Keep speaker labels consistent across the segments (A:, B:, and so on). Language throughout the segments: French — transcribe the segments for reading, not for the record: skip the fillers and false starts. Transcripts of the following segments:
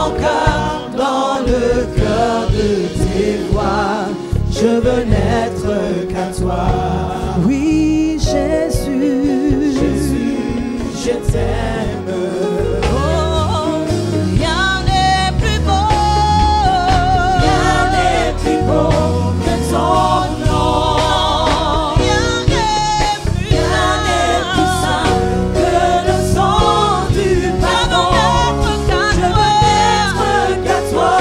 A: mon cœur dans le cœur de tes voies. Je veux n'être qu'à toi.
B: Oui, Jésus,
A: Jésus, je t'aime.
B: oh, rien n'est plus beau,
A: Rien n'est plus beau que ton nom.
B: rien n'est plus
A: saint que le sang du pardon. Je veux n'être qu'à toi.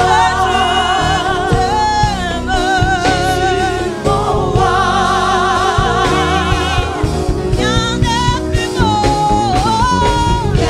A: Jésus, mon roi. Rien n'est plus beau que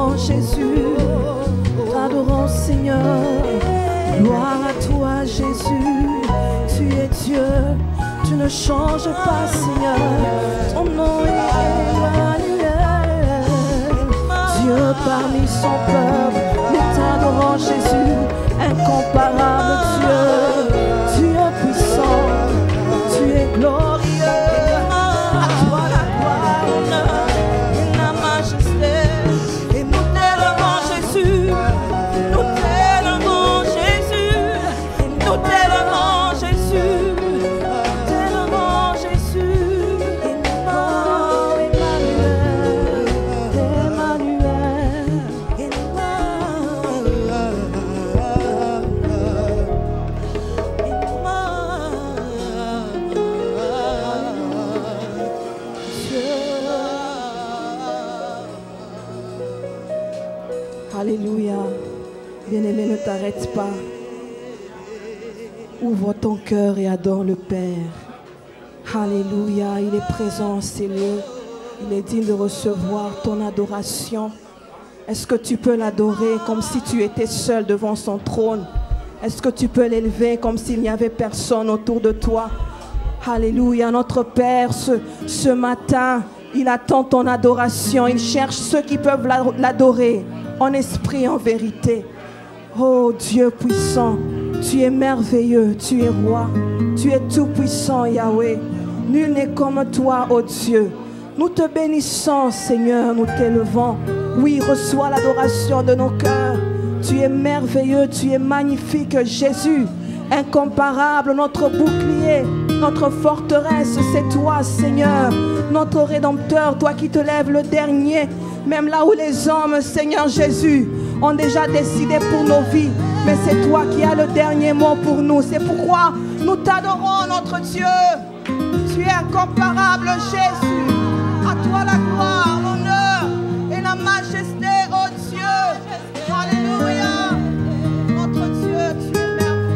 B: t'adorons Jésus, t'adorons Seigneur. Gloire à toi Jésus, tu es Dieu, tu ne changes pas Seigneur. Ton nom est Emmanuel, Dieu parmi son peuple. Nous t'adorons Jésus, incomparable Dieu, tu es puissant, tu es glorieux. À toi la gloire, l'honneur et la majesté. Et nous t'élevons Jésus, nous t'élevons Jésus, nous t'élevons Jésus, nous t'élevons Jésus. Alléluia. Bien-aimé, ne t'arrête pas. Ouvre ton cœur et adore le Père. Alléluia. Il est présent, c'est lui. Il est digne de recevoir ton adoration. Est-ce que tu peux l'adorer comme si tu étais seul devant son trône? Est-ce que tu peux l'élever comme s'il n'y avait personne autour de toi? Alléluia. Notre Père, ce matin, il attend ton adoration. Il cherche ceux qui peuvent l'adorer en esprit, en vérité. Oh Dieu puissant, tu es merveilleux, tu es roi, tu es tout puissant Yahweh. Nul n'est comme toi, oh Dieu. Nous te bénissons Seigneur, nous t'élevons. Oui, reçois l'adoration de nos cœurs. Tu es merveilleux, tu es magnifique Jésus, incomparable, notre bouclier, notre forteresse, c'est toi Seigneur, notre Rédempteur, toi qui te lèves le dernier. Même là où les hommes, Seigneur Jésus, ont déjà décidé pour nos vies. Mais c'est toi qui as le dernier mot pour nous. C'est pourquoi nous t'adorons, notre Dieu. Tu es incomparable, Jésus. À toi la gloire, l'honneur et la majesté, oh Dieu. Alléluia. Notre Dieu, tu es merveilleux.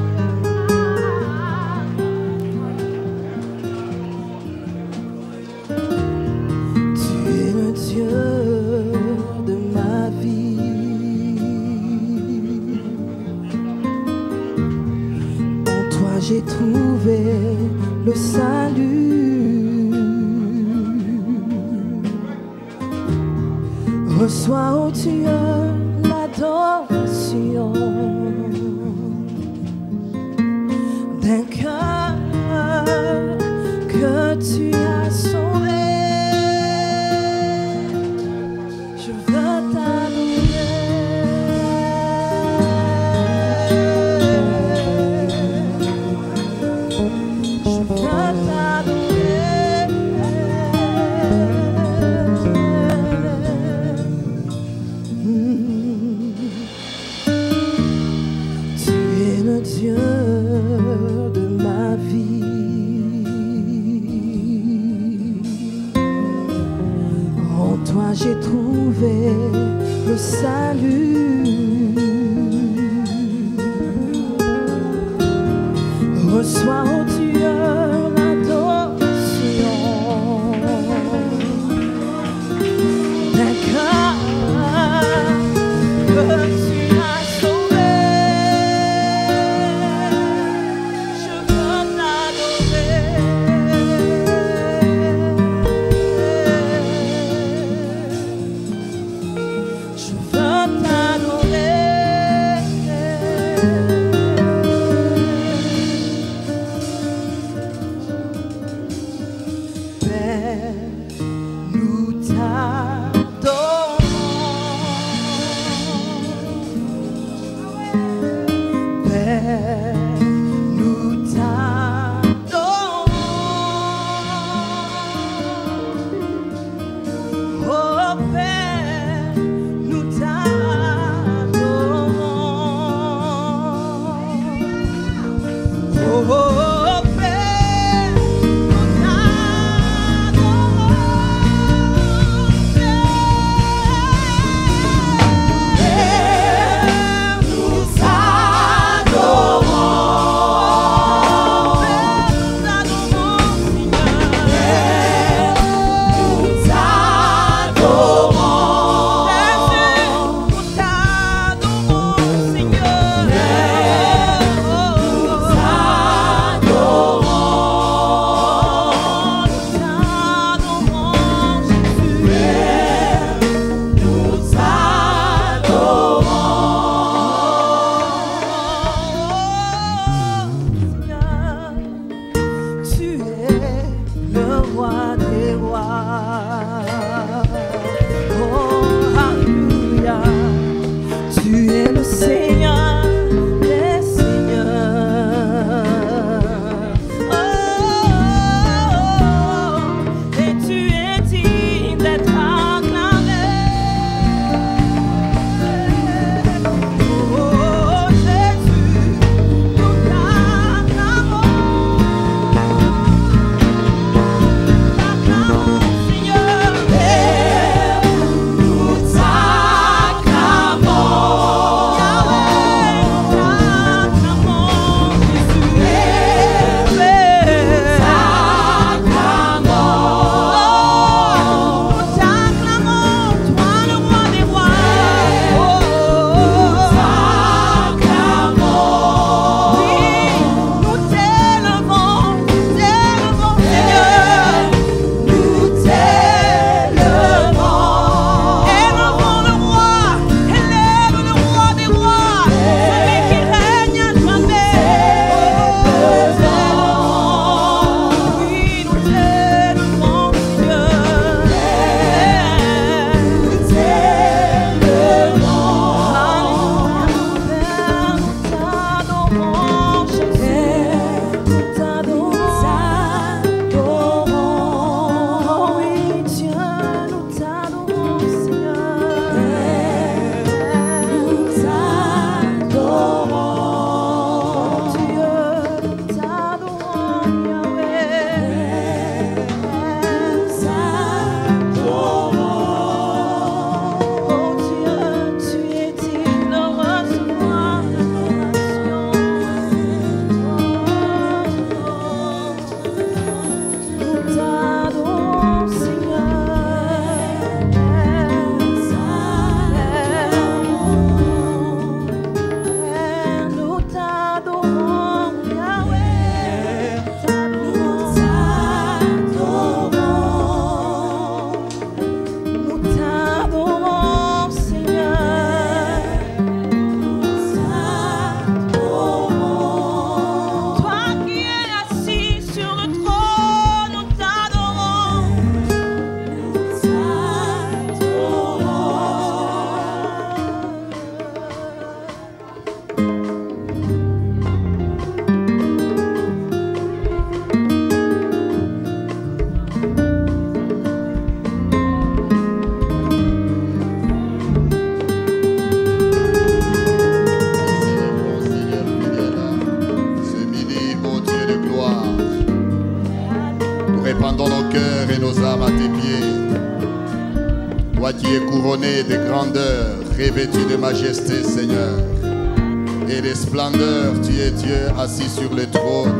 B: Tu es le Dieu de ma vie. En toi j'ai trouvé le salut. Reçois, oh Dieu, l'adoration d'un cœur que tu as sauvé. Je veux t'adorer. Je veux t'adorer. Tu es le Dieu de ma vie. En toi j'ai trouvé le salut. Reçois, oh Dieu, l'adoration d'un cœur que tu as sauvé. Je veux t'adorer. Je veux t'adorer. Père, nous t'adorons.
C: Toi qui es couronné de grandeur, revêtu de majesté, Seigneur, et de splendeur, tu es Dieu assis sur le trône.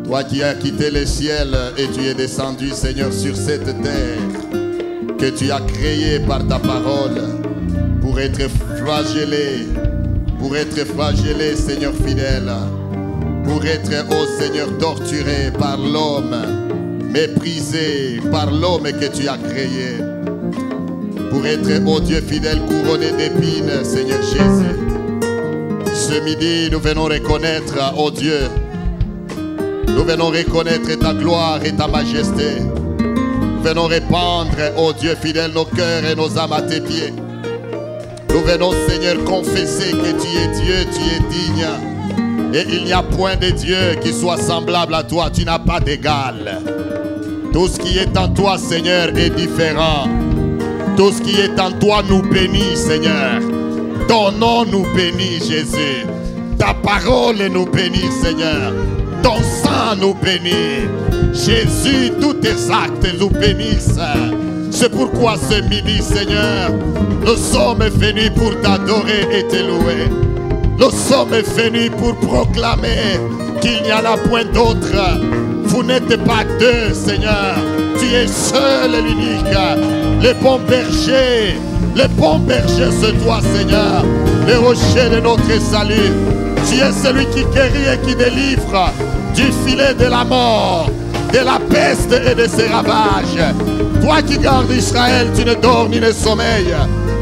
C: Toi qui as quitté le ciel et tu es descendu, Seigneur, sur cette terre que tu as créée par ta parole pour être flagellé, Seigneur fidèle, pour être, ô Seigneur, torturé par l'homme, méprisé par l'homme que tu as créé, pour être, ô Dieu fidèle, couronné d'épines, Seigneur Jésus. Ce midi, nous venons reconnaître, ô Dieu, nous venons reconnaître ta gloire et ta majesté. Nous venons répandre, ô Dieu fidèle, nos cœurs et nos âmes à tes pieds. Nous venons, Seigneur, confesser que tu es Dieu, tu es digne. Et il n'y a point de Dieu qui soit semblable à toi. Tu n'as pas d'égal. Tout ce qui est en toi, Seigneur, est différent. Tout ce qui est en toi nous bénit, Seigneur. Ton nom nous bénit, Jésus. Ta parole nous bénit, Seigneur. Ton sang nous bénit. Jésus, tous tes actes nous bénissent. C'est pourquoi ce midi, Seigneur, nous sommes venus pour t'adorer et te louer. Nous sommes venus pour proclamer qu'il n'y en a point d'autre. Vous n'êtes pas deux, Seigneur. Tu es seul et l'unique. Le bon berger, c'est toi, Seigneur. Le rocher de notre salut. Tu es celui qui guérit et qui délivre du filet de la mort, de la peste et de ses ravages. Toi qui gardes Israël, tu ne dors ni ne sommeilles.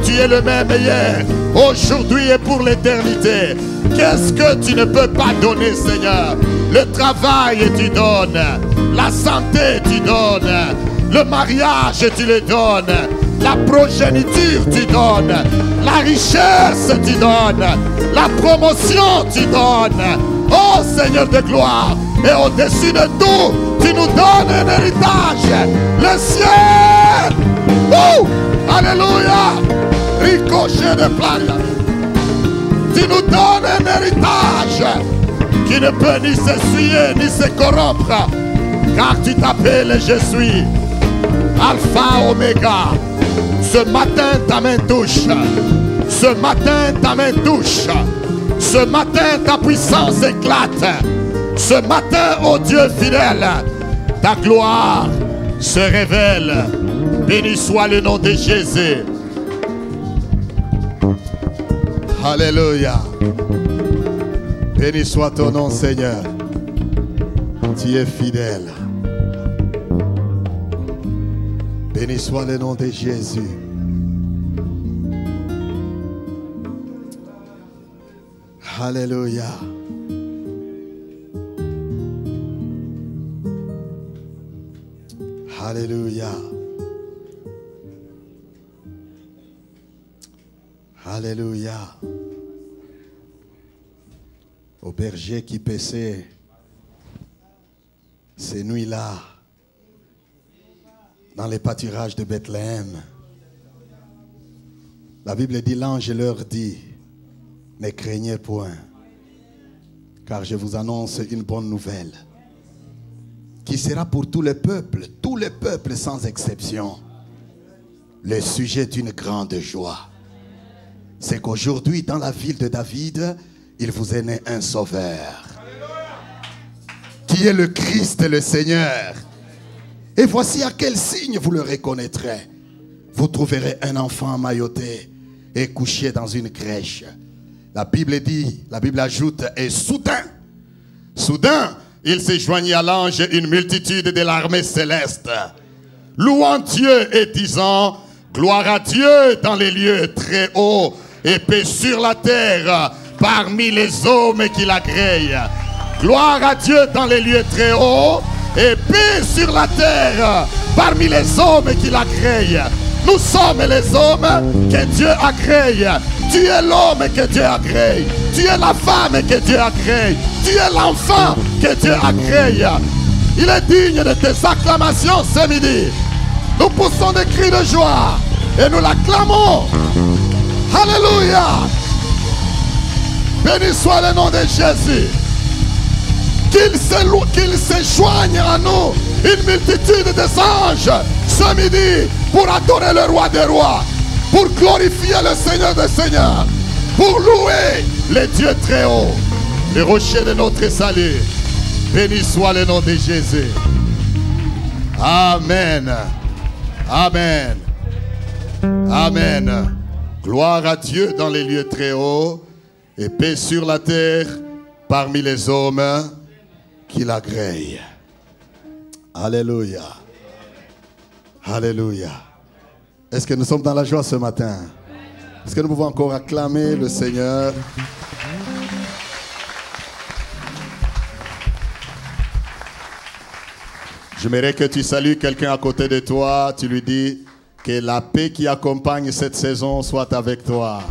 C: Tu es le même hier, aujourd'hui et pour l'éternité. Qu'est-ce que tu ne peux pas donner, Seigneur? Le travail, tu donnes. La santé, tu donnes. Le mariage, tu le donnes. La progéniture, tu donnes. La richesse, tu donnes. La promotion, tu donnes. Oh Seigneur de gloire, et au-dessus de tout, tu nous donnes un héritage, le ciel. Alléluia. Ricochet de plage. Tu nous donnes un héritage qui ne peut ni s'essuyer ni se corrompre, car tu t'appelles Je suis Alpha Oméga. Ce matin ta main touche. Ce matin ta main touche. Ce matin ta puissance éclate. Ce matin, ô Dieu fidèle, ta gloire se révèle. Béni soit le nom de Jésus. Alléluia. Béni soit ton nom, Seigneur. Tu es fidèle. Béni soit le nom de Jésus. Alléluia. Alléluia. Alléluia. Au berger qui paissait ces nuits-là dans les pâturages de Bethléem, la Bible dit, l'ange leur dit, ne craignez point, car je vous annonce une bonne nouvelle qui sera pour tous les peuples sans exception. Le sujet d'une grande joie, c'est qu'aujourd'hui dans la ville de David, il vous est né un sauveur, qui est le Christ le Seigneur. Et voici à quel signe vous le reconnaîtrez. Vous trouverez un enfant emmailloté et couché dans une crèche. La Bible dit, la Bible ajoute, et soudain, il se joignit à l'ange une multitude de l'armée céleste, louant Dieu et disant, gloire à Dieu dans les lieux très hauts et paix sur la terre parmi les hommes qui l'agréent. Gloire à Dieu dans les lieux très hauts et paix sur la terre parmi les hommes qui l'agréent. Nous sommes les hommes que Dieu agrée. Tu es l'homme que Dieu agrée. Tu es la femme que Dieu agrée. Tu es l'enfant que Dieu agrée. Il est digne de tes acclamations ce midi. Nous poussons des cris de joie et nous l'acclamons. Alléluia. Béni soit le nom de Jésus. Qu'il se joigne à nous une multitude des anges ce midi pour adorer le roi des rois, pour glorifier le Seigneur des seigneurs, pour louer le Dieu très haut, le rocher de notre salut. Béni soit le nom de Jésus. Amen. Amen. Amen. Gloire à Dieu dans les lieux très hauts et paix sur la terre parmi les hommes qui l'agréent. Alléluia. Alléluia. Est-ce que nous sommes dans la joie ce matin? Est-ce que nous pouvons encore acclamer le Seigneur? J'aimerais que tu salues quelqu'un à côté de toi. Tu lui dis que la paix qui accompagne cette saison soit avec toi.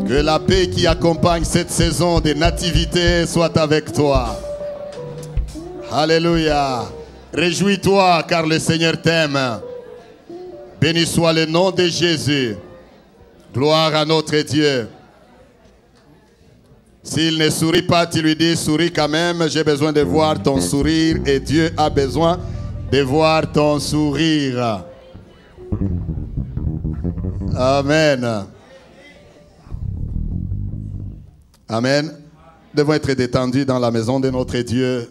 C: Que la paix qui accompagne cette saison de nativité soit avec toi. Alléluia. Réjouis-toi car le Seigneur t'aime. Béni soit le nom de Jésus. Gloire à notre Dieu. S'il ne sourit pas, tu lui dis, souris quand même. J'ai besoin de voir ton sourire et Dieu a besoin de voir ton sourire. Amen. Amen. Nous devons être détendus dans la maison de notre Dieu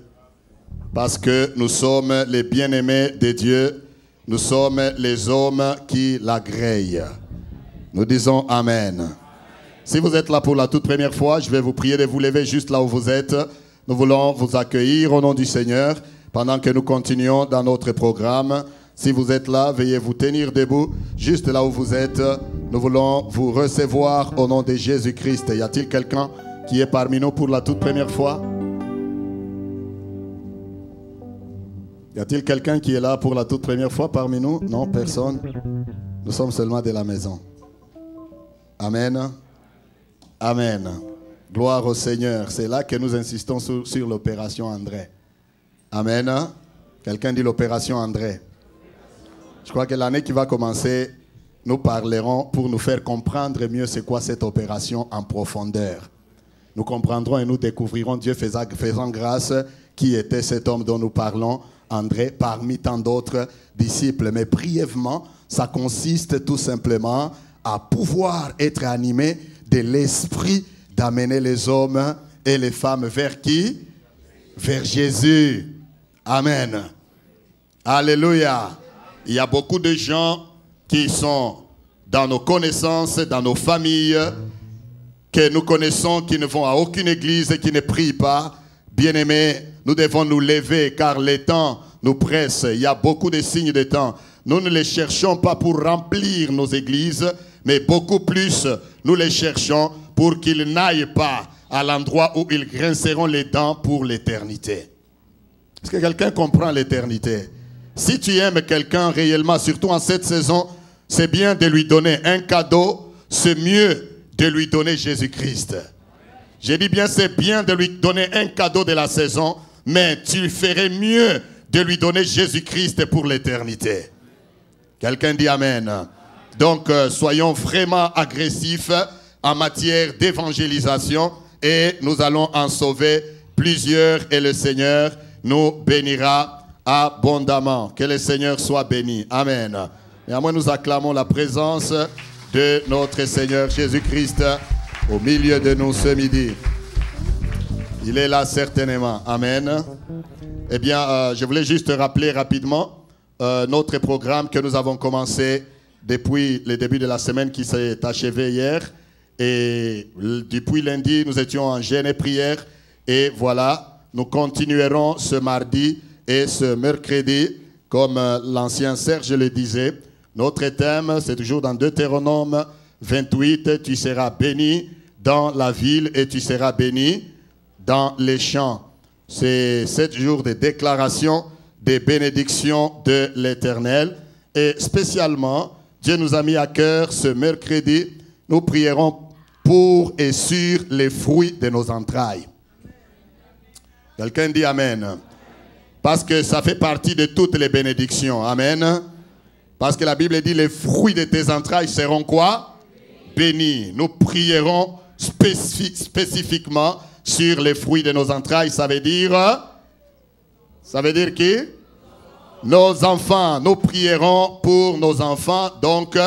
C: parce que nous sommes les bien-aimés de Dieu. Nous sommes les hommes qui l'agréent. Nous disons Amen. Si vous êtes là pour la toute première fois, je vais vous prier de vous lever juste là où vous êtes. Nous voulons vous accueillir au nom du Seigneur pendant que nous continuons dans notre programme. Si vous êtes là, veuillez vous tenir debout juste là où vous êtes. Nous voulons vous recevoir au nom de Jésus-Christ. Y a-t-il quelqu'un qui est parmi nous pour la toute première fois? Y a-t-il quelqu'un qui est là pour la toute première fois parmi nous? Non, personne. Nous sommes seulement de la maison. Amen. Amen. Gloire au Seigneur. C'est là que nous insistons sur l'opération André. Amen. Quelqu'un dit l'opération André. Je crois que l'année qui va commencer, nous parlerons pour nous faire comprendre mieux c'est quoi cette opération en profondeur. Nous comprendrons et nous découvrirons Dieu faisant grâce qui était cet homme dont nous parlons, André, parmi tant d'autres disciples. Mais brièvement, ça consiste tout simplement à pouvoir être animé de l'esprit d'amener les hommes et les femmes vers qui? Vers Jésus. Amen. Alléluia. Il y a beaucoup de gens qui sont dans nos connaissances, dans nos familles, que nous connaissons, qui ne vont à aucune église et qui ne prient pas. Bien-aimés, nous devons nous lever car les temps nous pressent. Il y a beaucoup de signes de temps. Nous ne les cherchons pas pour remplir nos églises, mais beaucoup plus, nous les cherchons pour qu'ils n'aillent pas à l'endroit où ils grinceront les dents pour l'éternité. Est-ce que quelqu'un comprend l'éternité? Si tu aimes quelqu'un réellement, surtout en cette saison, c'est bien de lui donner un cadeau, c'est mieux de lui donner Jésus-Christ. J'ai dit bien, c'est bien de lui donner un cadeau de la saison, mais tu ferais mieux de lui donner Jésus-Christ pour l'éternité. Quelqu'un dit Amen. Donc, soyons vraiment agressifs en matière d'évangélisation et nous allons en sauver plusieurs et le Seigneur nous bénira abondamment. Que le Seigneur soit béni. Amen. Et à moi, nous acclamons la présence de notre Seigneur Jésus-Christ au milieu de nous ce midi. Il est là certainement. Amen. Eh bien, je voulais juste rappeler rapidement notre programme que nous avons commencé depuis le début de la semaine qui s'est achevé hier. Et depuis lundi, nous étions en jeûne et prière. Et voilà, nous continuerons ce mardi et ce mercredi, comme l'ancien Serge le disait. Notre thème, c'est toujours dans Deutéronome 28. Tu seras béni dans la ville et tu seras béni dans les champs. C'est 7 jours de déclaration des bénédictions de l'Éternel. Et spécialement, Dieu nous a mis à cœur ce mercredi, nous prierons pour et sur les fruits de nos entrailles. Quelqu'un dit Amen. Parce que ça fait partie de toutes les bénédictions. Amen. Parce que la Bible dit les fruits de tes entrailles seront quoi? Bénis. Nous prierons spécifiquement sur les fruits de nos entrailles. Ça veut dire qui? nos enfants. Nous prierons pour nos enfants. Donc,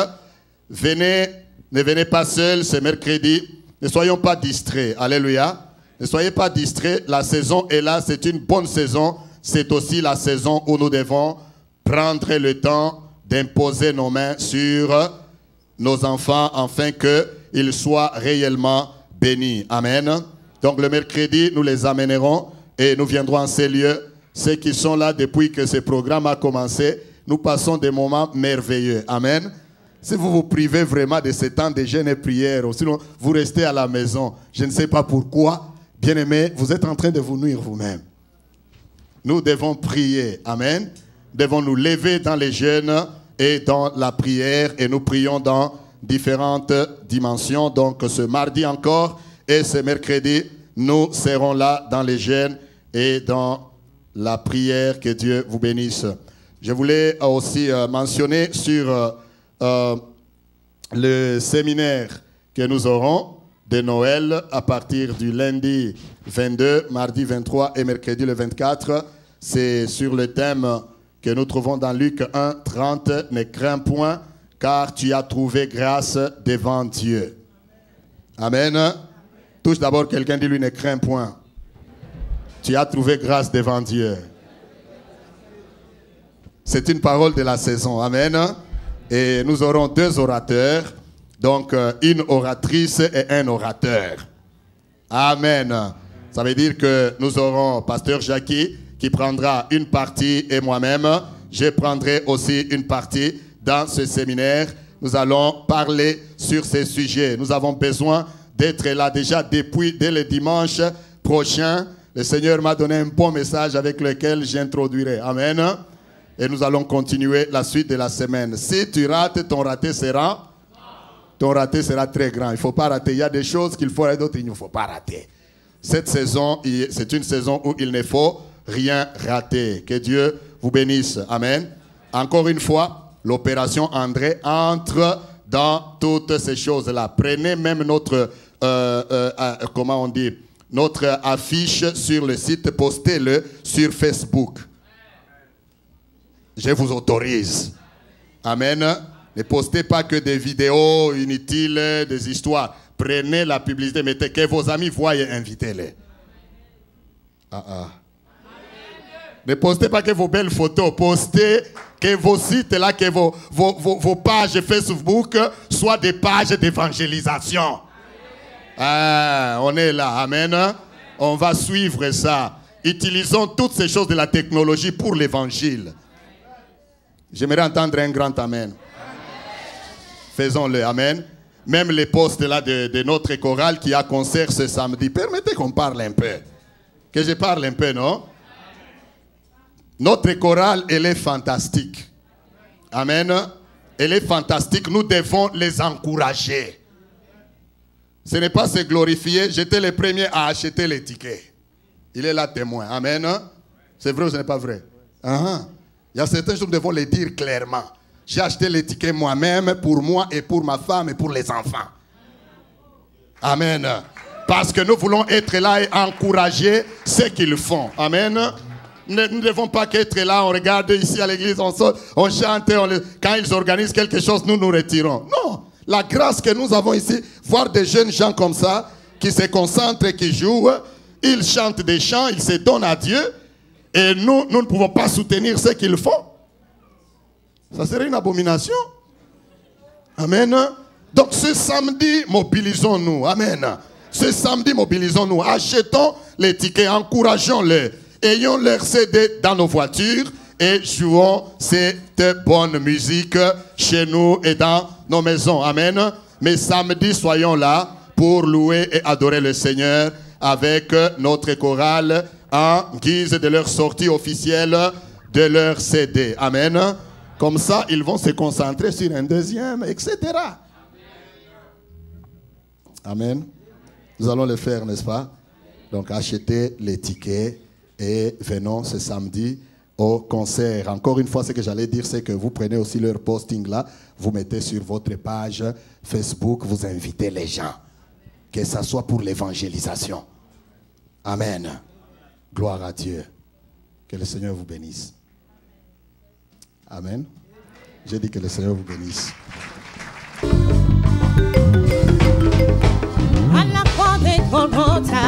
C: venez, ne venez pas seuls ce mercredi. Ne soyons pas distraits. Alléluia. Ne soyez pas distraits. La saison est là. C'est une bonne saison. C'est aussi la saison où nous devons prendre le temps d'imposer nos mains sur nos enfants afin qu'ils soient réellement bénis. Amen. Donc le mercredi, nous les amènerons et nous viendrons en ces lieux. Ceux qui sont là depuis que ce programme a commencé, nous passons des moments merveilleux. Amen. Si vous vous privez vraiment de ce temps de jeûne et prière, ou sinon vous restez à la maison, je ne sais pas pourquoi, bien-aimés, vous êtes en train de vous nuire vous-même. Nous devons prier. Amen. Nous devons nous lever dans les jeûnes et dans la prière, et nous prions dans différentes dimensions. Donc ce mardi encore et ce mercredi, nous serons là dans les jeûnes et dans la prière. Que Dieu vous bénisse. Je voulais aussi mentionner sur le séminaire que nous aurons de Noël à partir du lundi 22, mardi 23 et mercredi le 24. C'est sur le thème que nous trouvons dans Luc 1, 30. Ne crains point, car tu as trouvé grâce devant Dieu. Amen. Touche d'abord quelqu'un, dis-lui, ne crains point. Tu as trouvé grâce devant Dieu. C'est une parole de la saison. Amen. Et nous aurons 2 orateurs. Donc, une oratrice et un orateur. Amen. Ça veut dire que nous aurons Pasteur Jackie qui prendra une partie et moi-même, je prendrai aussi une partie dans ce séminaire. Nous allons parler sur ces sujets. Nous avons besoin d'être là déjà dès le dimanche prochain. Le Seigneur m'a donné un bon message avec lequel j'introduirai. Amen. Et nous allons continuer la suite de la semaine. Si tu rates, ton raté sera très grand. Il ne faut pas rater. Il y a des choses qu'il faut et d'autres il ne faut pas rater. Cette saison, c'est une saison où il ne faut rien rater. Que Dieu vous bénisse. Amen. Encore une fois, l'opération André entre dans toutes ces choses-là. Prenez même notre, comment on dit, notre affiche sur le site, postez-le sur Facebook. Je vous autorise. Amen. Ne postez pas que des vidéos inutiles, des histoires. Prenez la publicité, mettez que vos amis voient et invitez-les. Ne postez pas que vos belles photos, postez que vos sites là, que vos pages Facebook soient des pages d'évangélisation. On est là, amen. On va suivre ça. Utilisons toutes ces choses de la technologie pour l'évangile. J'aimerais entendre un grand amen. Faisons-le, amen. Même les postes là de notre chorale qui a concert ce samedi. Permettez qu'on parle un peu. Que je parle un peu, non? Notre chorale, elle est fantastique. Amen. Elle est fantastique. Nous devons les encourager. Ce n'est pas se glorifier. J'étais le premier à acheter les tickets. Il est là témoin. Amen. C'est vrai ou ce n'est pas vrai? Il y a certaines choses que nous devons les dire clairement. J'ai acheté les tickets moi-même, pour moi et pour ma femme et pour les enfants. Amen. Parce que nous voulons être là et encourager ce qu'ils font. Amen. Nous ne devons pas qu'être là, on regarde ici à l'église, on chante, quand ils organisent quelque chose, nous nous retirons. Non, la grâce que nous avons ici, voir des jeunes gens comme ça, qui se concentrent, qui jouent, ils chantent des chants, ils se donnent à Dieu, et nous ne pouvons pas soutenir ce qu'ils font. Ça serait une abomination. Amen. Donc ce samedi, mobilisons-nous. Amen. Ce samedi, mobilisons-nous. Achetons les tickets, encourageons-les. Ayons leur CD dans nos voitures et jouons cette bonne musique chez nous et dans nos maisons. Amen. Mais samedi, soyons là pour louer et adorer le Seigneur avec notre chorale en guise de leur sortie officielle de leur CD. Amen. Comme ça, ils vont se concentrer sur un deuxième, etc. Amen. Nous allons le faire, n'est-ce pas? Donc, achetez les tickets et venons ce samedi au concert. Encore une fois, ce que j'allais dire, c'est que vous prenez aussi leur posting là, vous mettez sur votre page Facebook, vous invitez les gens. Que ça soit pour l'évangélisation. Amen. Gloire à Dieu. Que le Seigneur vous bénisse. Amen. Je dis que le Seigneur vous bénisse.
A: À la croix des Golgotha,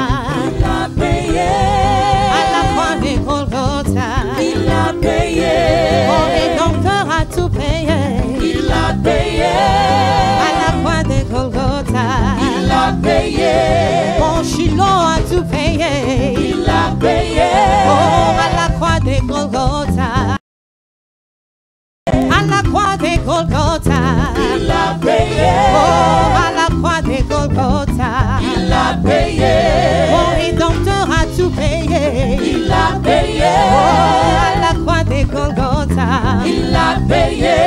A: il a payé. À la croix des Golgotha, il a payé. Mon rédempteur a tout payé. Il a payé. À la croix des Golgotha, il a payé. Mon Shiloh a tout payé. Il a payé. Oh, à la croix des Golgotha. À la croix des Golgotha, il a payé. Oh, à la croix des Golgotha, il a payé. Mon rédempteur a tout payé. Il a payé. Oh, à la croix des Golgotha, il a payé.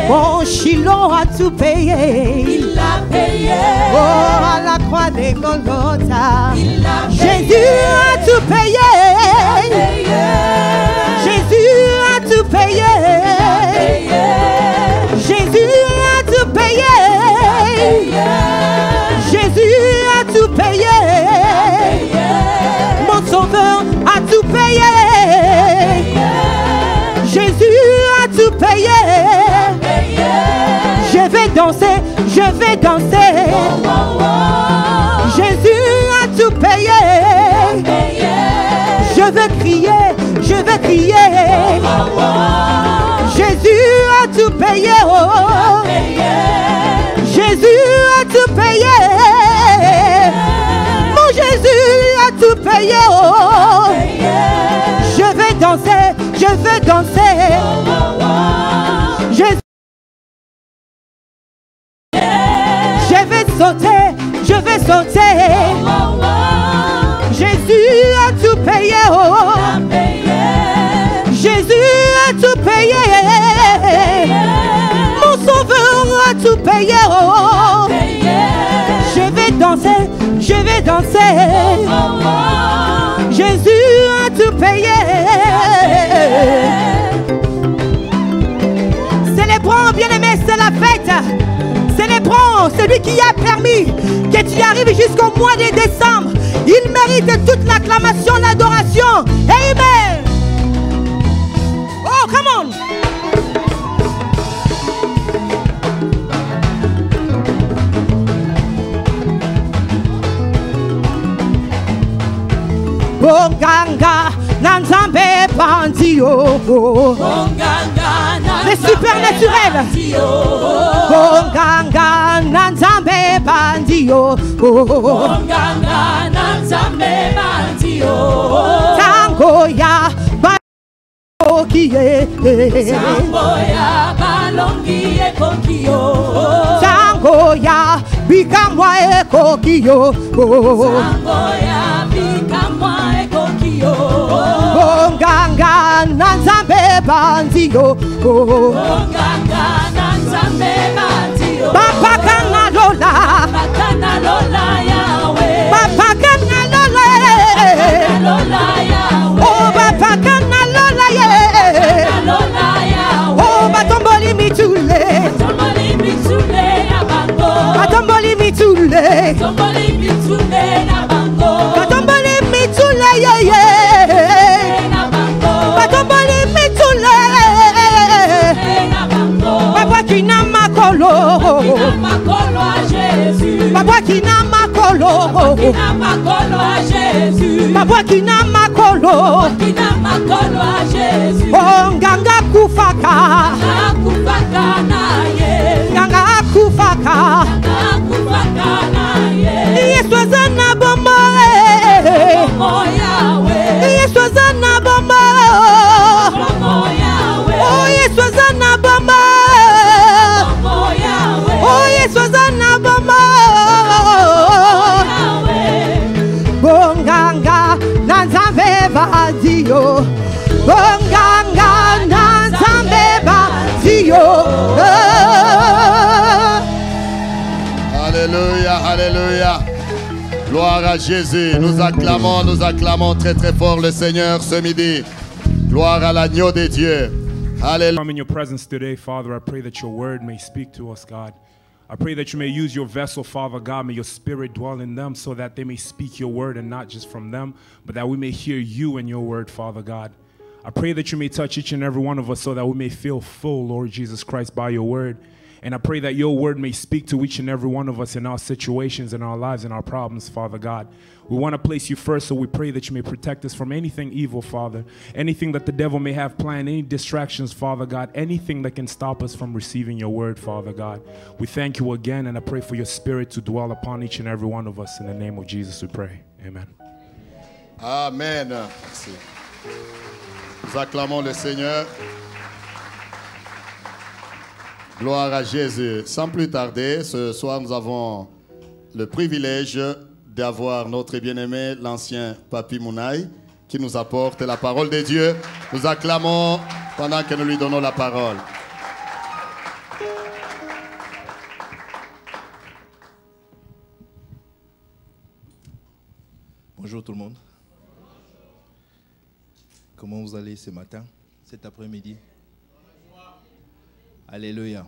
A: Mon Shiloh a tout payé. Il a payé. Oh, à la croix des Golgotha, il a payé. Jésus a tout payé. Jésus a tout payé. Jésus a tout payé. Jésus a tout payé. Mon sauveur a tout payé. Jésus a tout payé. Je vais danser, je vais danser. Jésus a tout payé. Je vais crier, je vais crier. Jésus a tout payé. Jésus a tout payé. Mon Jésus a tout payé. Je vais danser, je vais danser. Sauter, je vais sauter. Jésus a tout payé. Jésus a tout payé. Mon sauveur a tout payé. Je vais danser, je vais danser. Jésus a tout payé. Célébrons, bien-aimés, c'est la fête. Célébrons celui qui a permis que tu arrives jusqu'au mois de décembre. Il mérite toute l'acclamation, l'adoration. Amen. Oh, come on. Bonganga, Nanzambe Bandio. Les supernaturels. Bonganga, Nanzambe Bandio. Bonganga, Nanzambe Bandio. Tangoya, Bangokie. Tangoya, Balongie Kokio. Tangoya, Bikamwa Kokio. Tangoya, Bikamwa Kokio. Bonganga, Nanzambe Bandio. Bonganga, Nanzambe Bandio. Papa Kana Lola. Papa Kana Lola Yahweh. Papa Kana Lola. Lola Yahweh. Oh, Papa Kana Lola Yahweh. Lola Yahweh. Oh, Batomboli Mitule. Batomboli Mitule Nabango. Batomboli Mitule. Batomboli Mitule Nabango. Batomboli Mitule Yeye. Nabango. Batomboli Mitule. Papa Kina Makolo. Kina Makolo à Jésus. Papa Kina Makolo. Kina Makolo à Jésus. Papa Kina Makolo. Kina Makolo à Jésus. Oh, Nganga Kufaka. Nganga Kufaka na ye. Nganga Kufaka. Nganga Kufaka na ye. Yeswazana bombo. Bombo Yahweh. Yeswazana bombo. Bombo Yahweh. Oh, Yeswazana bombo. Bombo Yahweh. Oh, Yeswazana bombo. Bonganga, Nanzambe Bandio. Bonganga.
C: Gloire à Jésus. Nous acclamons très très fort le Seigneur ce midi. Gloire à l'agneau de Dieu. Alléluia.
D: Come in your presence today, Father. I pray that your word may speak to us, God. I pray that you may use your vessel, Father God. May your spirit dwell in them so that they may speak your word and not just from them, but that we may hear you and your word, Father God. I pray that you may touch each and every one of us so that we may feel full, Lord Jesus Christ, by your word. And I pray that your word may speak to each and every one of us in our situations, in our lives, in our problems, Father God. We want to place you first, so we pray that you may protect us from anything evil, Father. Anything that the devil may have planned, any distractions, Father God. Anything that can stop us from receiving your word, Father God. We thank you again, and I pray for your spirit to dwell upon each and every one of us. In the name of Jesus we pray. Amen.
C: Amen. Merci. Nous acclamons le Seigneur. Gloire à Jésus. Sans plus tarder, ce soir, nous avons le privilège d'avoir notre bien-aimé, l'ancien Papi Mounaï, qui nous apporte la parole de Dieu. Nous acclamons pendant que nous lui donnons la parole.
E: Bonjour tout le monde. Comment vous allez ce matin, cet après-midi? Alléluia.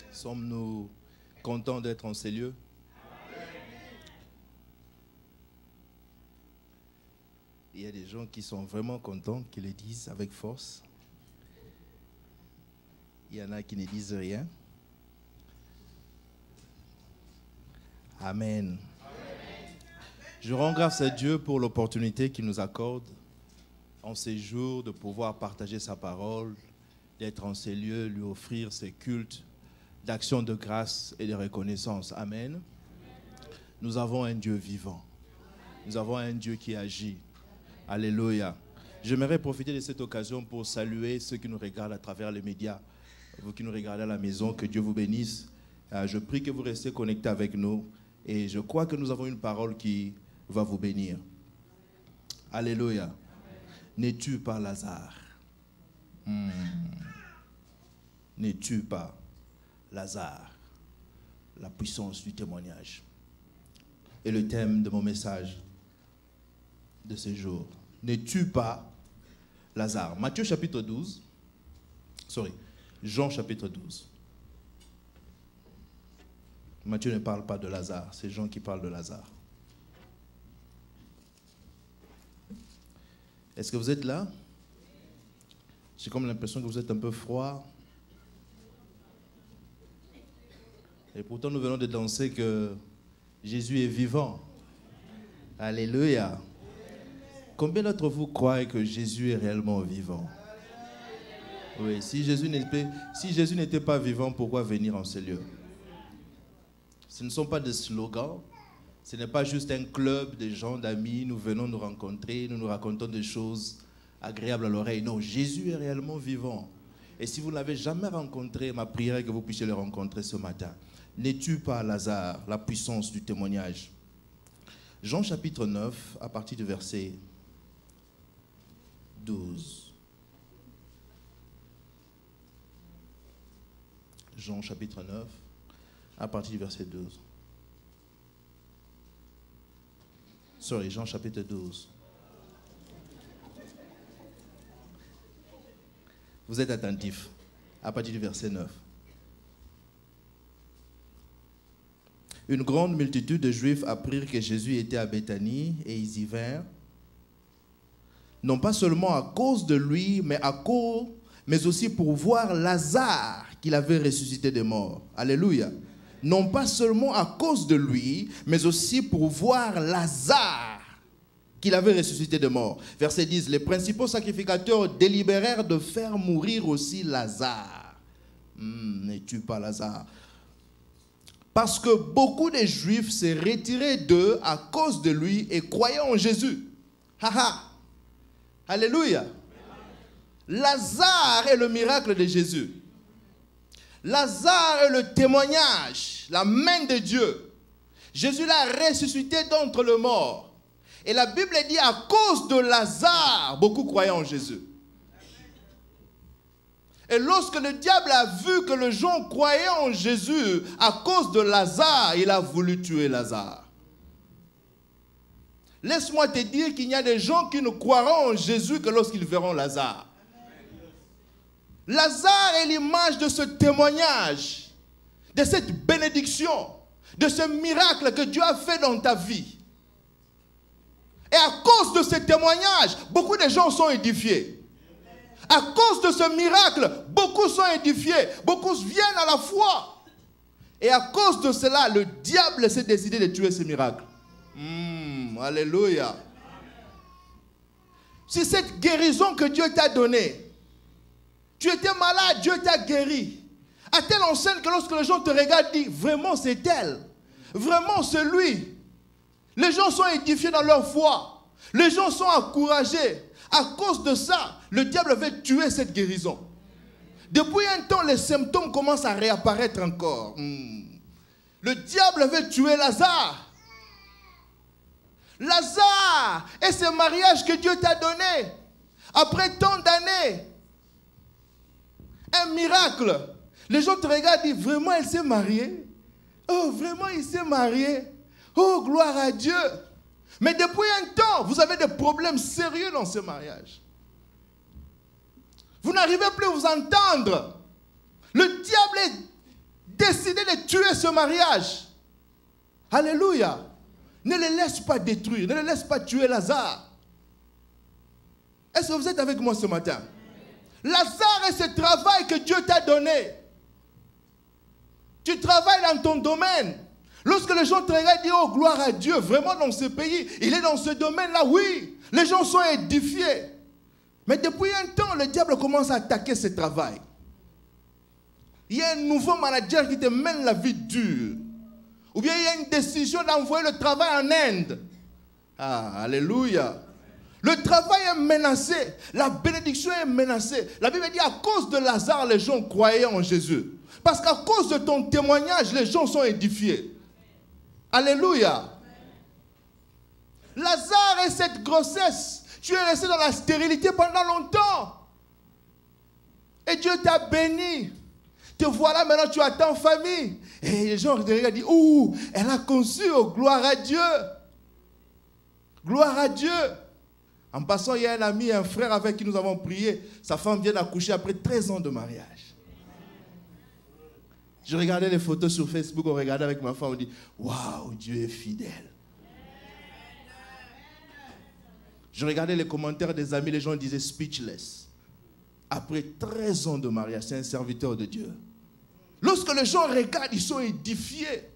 E: Sommes-nous contents d'être en ces lieux? Il y a des gens qui sont vraiment contents, qui le disent avec force. Il y en a qui ne disent rien. Amen. Je rends grâce à Dieu pour l'opportunité qu'il nous accorde en ces jours de pouvoir partager sa parole, d'être en ces lieux, lui offrir ses cultes d'action de grâce et de reconnaissance. Amen. Nous avons un Dieu vivant. Nous avons un Dieu qui agit. Alléluia. J'aimerais profiter de cette occasion pour saluer ceux qui nous regardent à travers les médias. Vous qui nous regardez à la maison, que Dieu vous bénisse. Je prie que vous restez connectés avec nous. Et je crois que nous avons une parole qui va vous bénir. Alléluia. Ne tue pas Lazare. Ne tue pas Lazare. La puissance du témoignage. Et le thème de mon message de ce jour. Ne tue pas Lazare. Matthieu chapitre 12. Jean chapitre 12. Matthieu ne parle pas de Lazare, c'est Jean qui parle de Lazare. Est-ce que vous êtes là? J'ai comme l'impression que vous êtes un peu froid. Et pourtant nous venons de danser que Jésus est vivant. Alléluia. Combien d'entre vous croient que Jésus est réellement vivant? Oui, si Jésus n'était pas vivant, pourquoi venir en ces lieux? Ce ne sont pas des slogans, ce n'est pas juste un club de gens, d'amis, nous venons nous rencontrer, nous nous racontons des choses agréables à l'oreille. Non, Jésus est réellement vivant. Et si vous ne l'avez jamais rencontré, ma prière est que vous puissiez le rencontrer ce matin. Ne tue pas Lazare, la puissance du témoignage. Jean chapitre 9, à partir du verset 12. Jean chapitre 9, à partir du verset 12. Jean chapitre 12. Vous êtes attentifs. À partir du verset 9. Une grande multitude de Juifs apprirent que Jésus était à Béthanie et ils y vinrent. Non pas seulement à cause de lui, mais aussi pour voir Lazare qu'il avait ressuscité des morts. Alléluia. Non pas seulement à cause de lui, mais aussi pour voir Lazare qu'il avait ressuscité des morts. Verset 10, les principaux sacrificateurs délibérèrent de faire mourir aussi Lazare. Ne tue pas Lazare. Parce que beaucoup de Juifs s'est retirés d'eux à cause de lui et croyaient en Jésus. Alléluia. Lazare est le miracle de Jésus. Lazare est le témoignage, la main de Dieu. Jésus l'a ressuscité d'entre les morts. Et la Bible dit à cause de Lazare, beaucoup croyaient en Jésus. Et lorsque le diable a vu que les gens croyaient en Jésus à cause de Lazare, il a voulu tuer Lazare. Laisse-moi te dire qu'il y a des gens qui ne croiront en Jésus que lorsqu'ils verront Lazare. Lazare est l'image de ce témoignage, de cette bénédiction, de ce miracle que Dieu a fait dans ta vie. Et à cause de ce témoignage, beaucoup de gens sont édifiés. À cause de ce miracle, beaucoup sont édifiés. Beaucoup viennent à la foi. Et à cause de cela, le diable s'est décidé de tuer ce miracle. Alléluia. C'est cette guérison que Dieu t'a donnée. Tu étais malade, Dieu t'a guéri. À telle enseigne que lorsque les gens te regardent, disent, vraiment c'est elle. Vraiment c'est lui. Les gens sont édifiés dans leur foi. Les gens sont encouragés. À cause de ça, le diable veut tuer cette guérison. Depuis un temps, les symptômes commencent à réapparaître encore. Le diable veut tuer Lazare. Lazare et ce mariage que Dieu t'a donné. Après tant d'années, un miracle. Les gens te regardent et disent, vraiment elle s'est mariée? Oh, vraiment il s'est marié? Oh, gloire à Dieu. Mais depuis un temps, vous avez des problèmes sérieux dans ce mariage. Vous n'arrivez plus à vous entendre. Le diable est décidé de tuer ce mariage. Alléluia. Ne le laisse pas détruire. Ne le laisse pas tuer Lazare. Est-ce que vous êtes avec moi ce matin? Lazare est ce travail que Dieu t'a donné. Tu travailles dans ton domaine. Lorsque les gens te regardent et disent, oh gloire à Dieu, vraiment dans ce pays, il est dans ce domaine-là, oui. Les gens sont édifiés. Mais depuis un temps, le diable commence à attaquer ce travail. Il y a un nouveau manager qui te mène la vie dure. Ou bien il y a une décision d'envoyer le travail en Inde. Ah, alléluia. Le travail est menacé. La bénédiction est menacée. La Bible dit, à cause de Lazare, les gens croyaient en Jésus. Parce qu'à cause de ton témoignage, les gens sont édifiés. Alléluia. Lazare et cette grossesse, tu es resté dans la stérilité pendant longtemps. Et Dieu t'a béni. Te voilà, maintenant tu attends famille. Et les gens te regardent et disent, ouh, elle a conçu, oh, gloire à Dieu. Gloire à Dieu. En passant, il y a un ami, un frère avec qui nous avons prié. Sa femme vient d'accoucher après 13 ans de mariage. Je regardais les photos sur Facebook, on regardait avec ma femme, on dit, waouh, Dieu est fidèle. Je regardais les commentaires des amis, les gens disaient speechless. Après 13 ans de mariage, c'est un serviteur de Dieu. Lorsque les gens regardent, ils sont édifiés.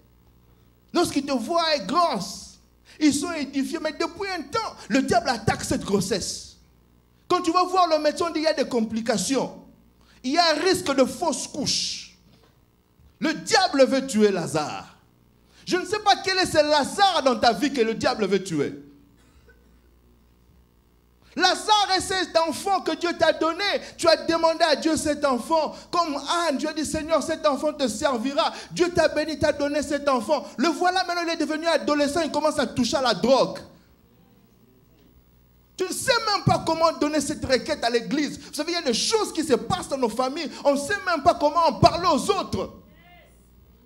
E: Lorsqu'ils te voient grosse, ils sont édifiés. Mais depuis un temps, le diable attaque cette grossesse. Quand tu vas voir le médecin, on dit qu'il y a des complications. Il y a un risque de fausse couche. Le diable veut tuer Lazare. Je ne sais pas quel est ce Lazare dans ta vie que le diable veut tuer. Lazare est cet enfant que Dieu t'a donné. Tu as demandé à Dieu cet enfant. Comme Anne, Dieu a dit, Seigneur, cet enfant te servira. Dieu t'a béni, t'a donné cet enfant. Le voilà, maintenant il est devenu adolescent, il commence à toucher à la drogue. Tu ne sais même pas comment donner cette requête à l'église. Vous savez, il y a des choses qui se passent dans nos familles. On ne sait même pas comment en parler aux autres.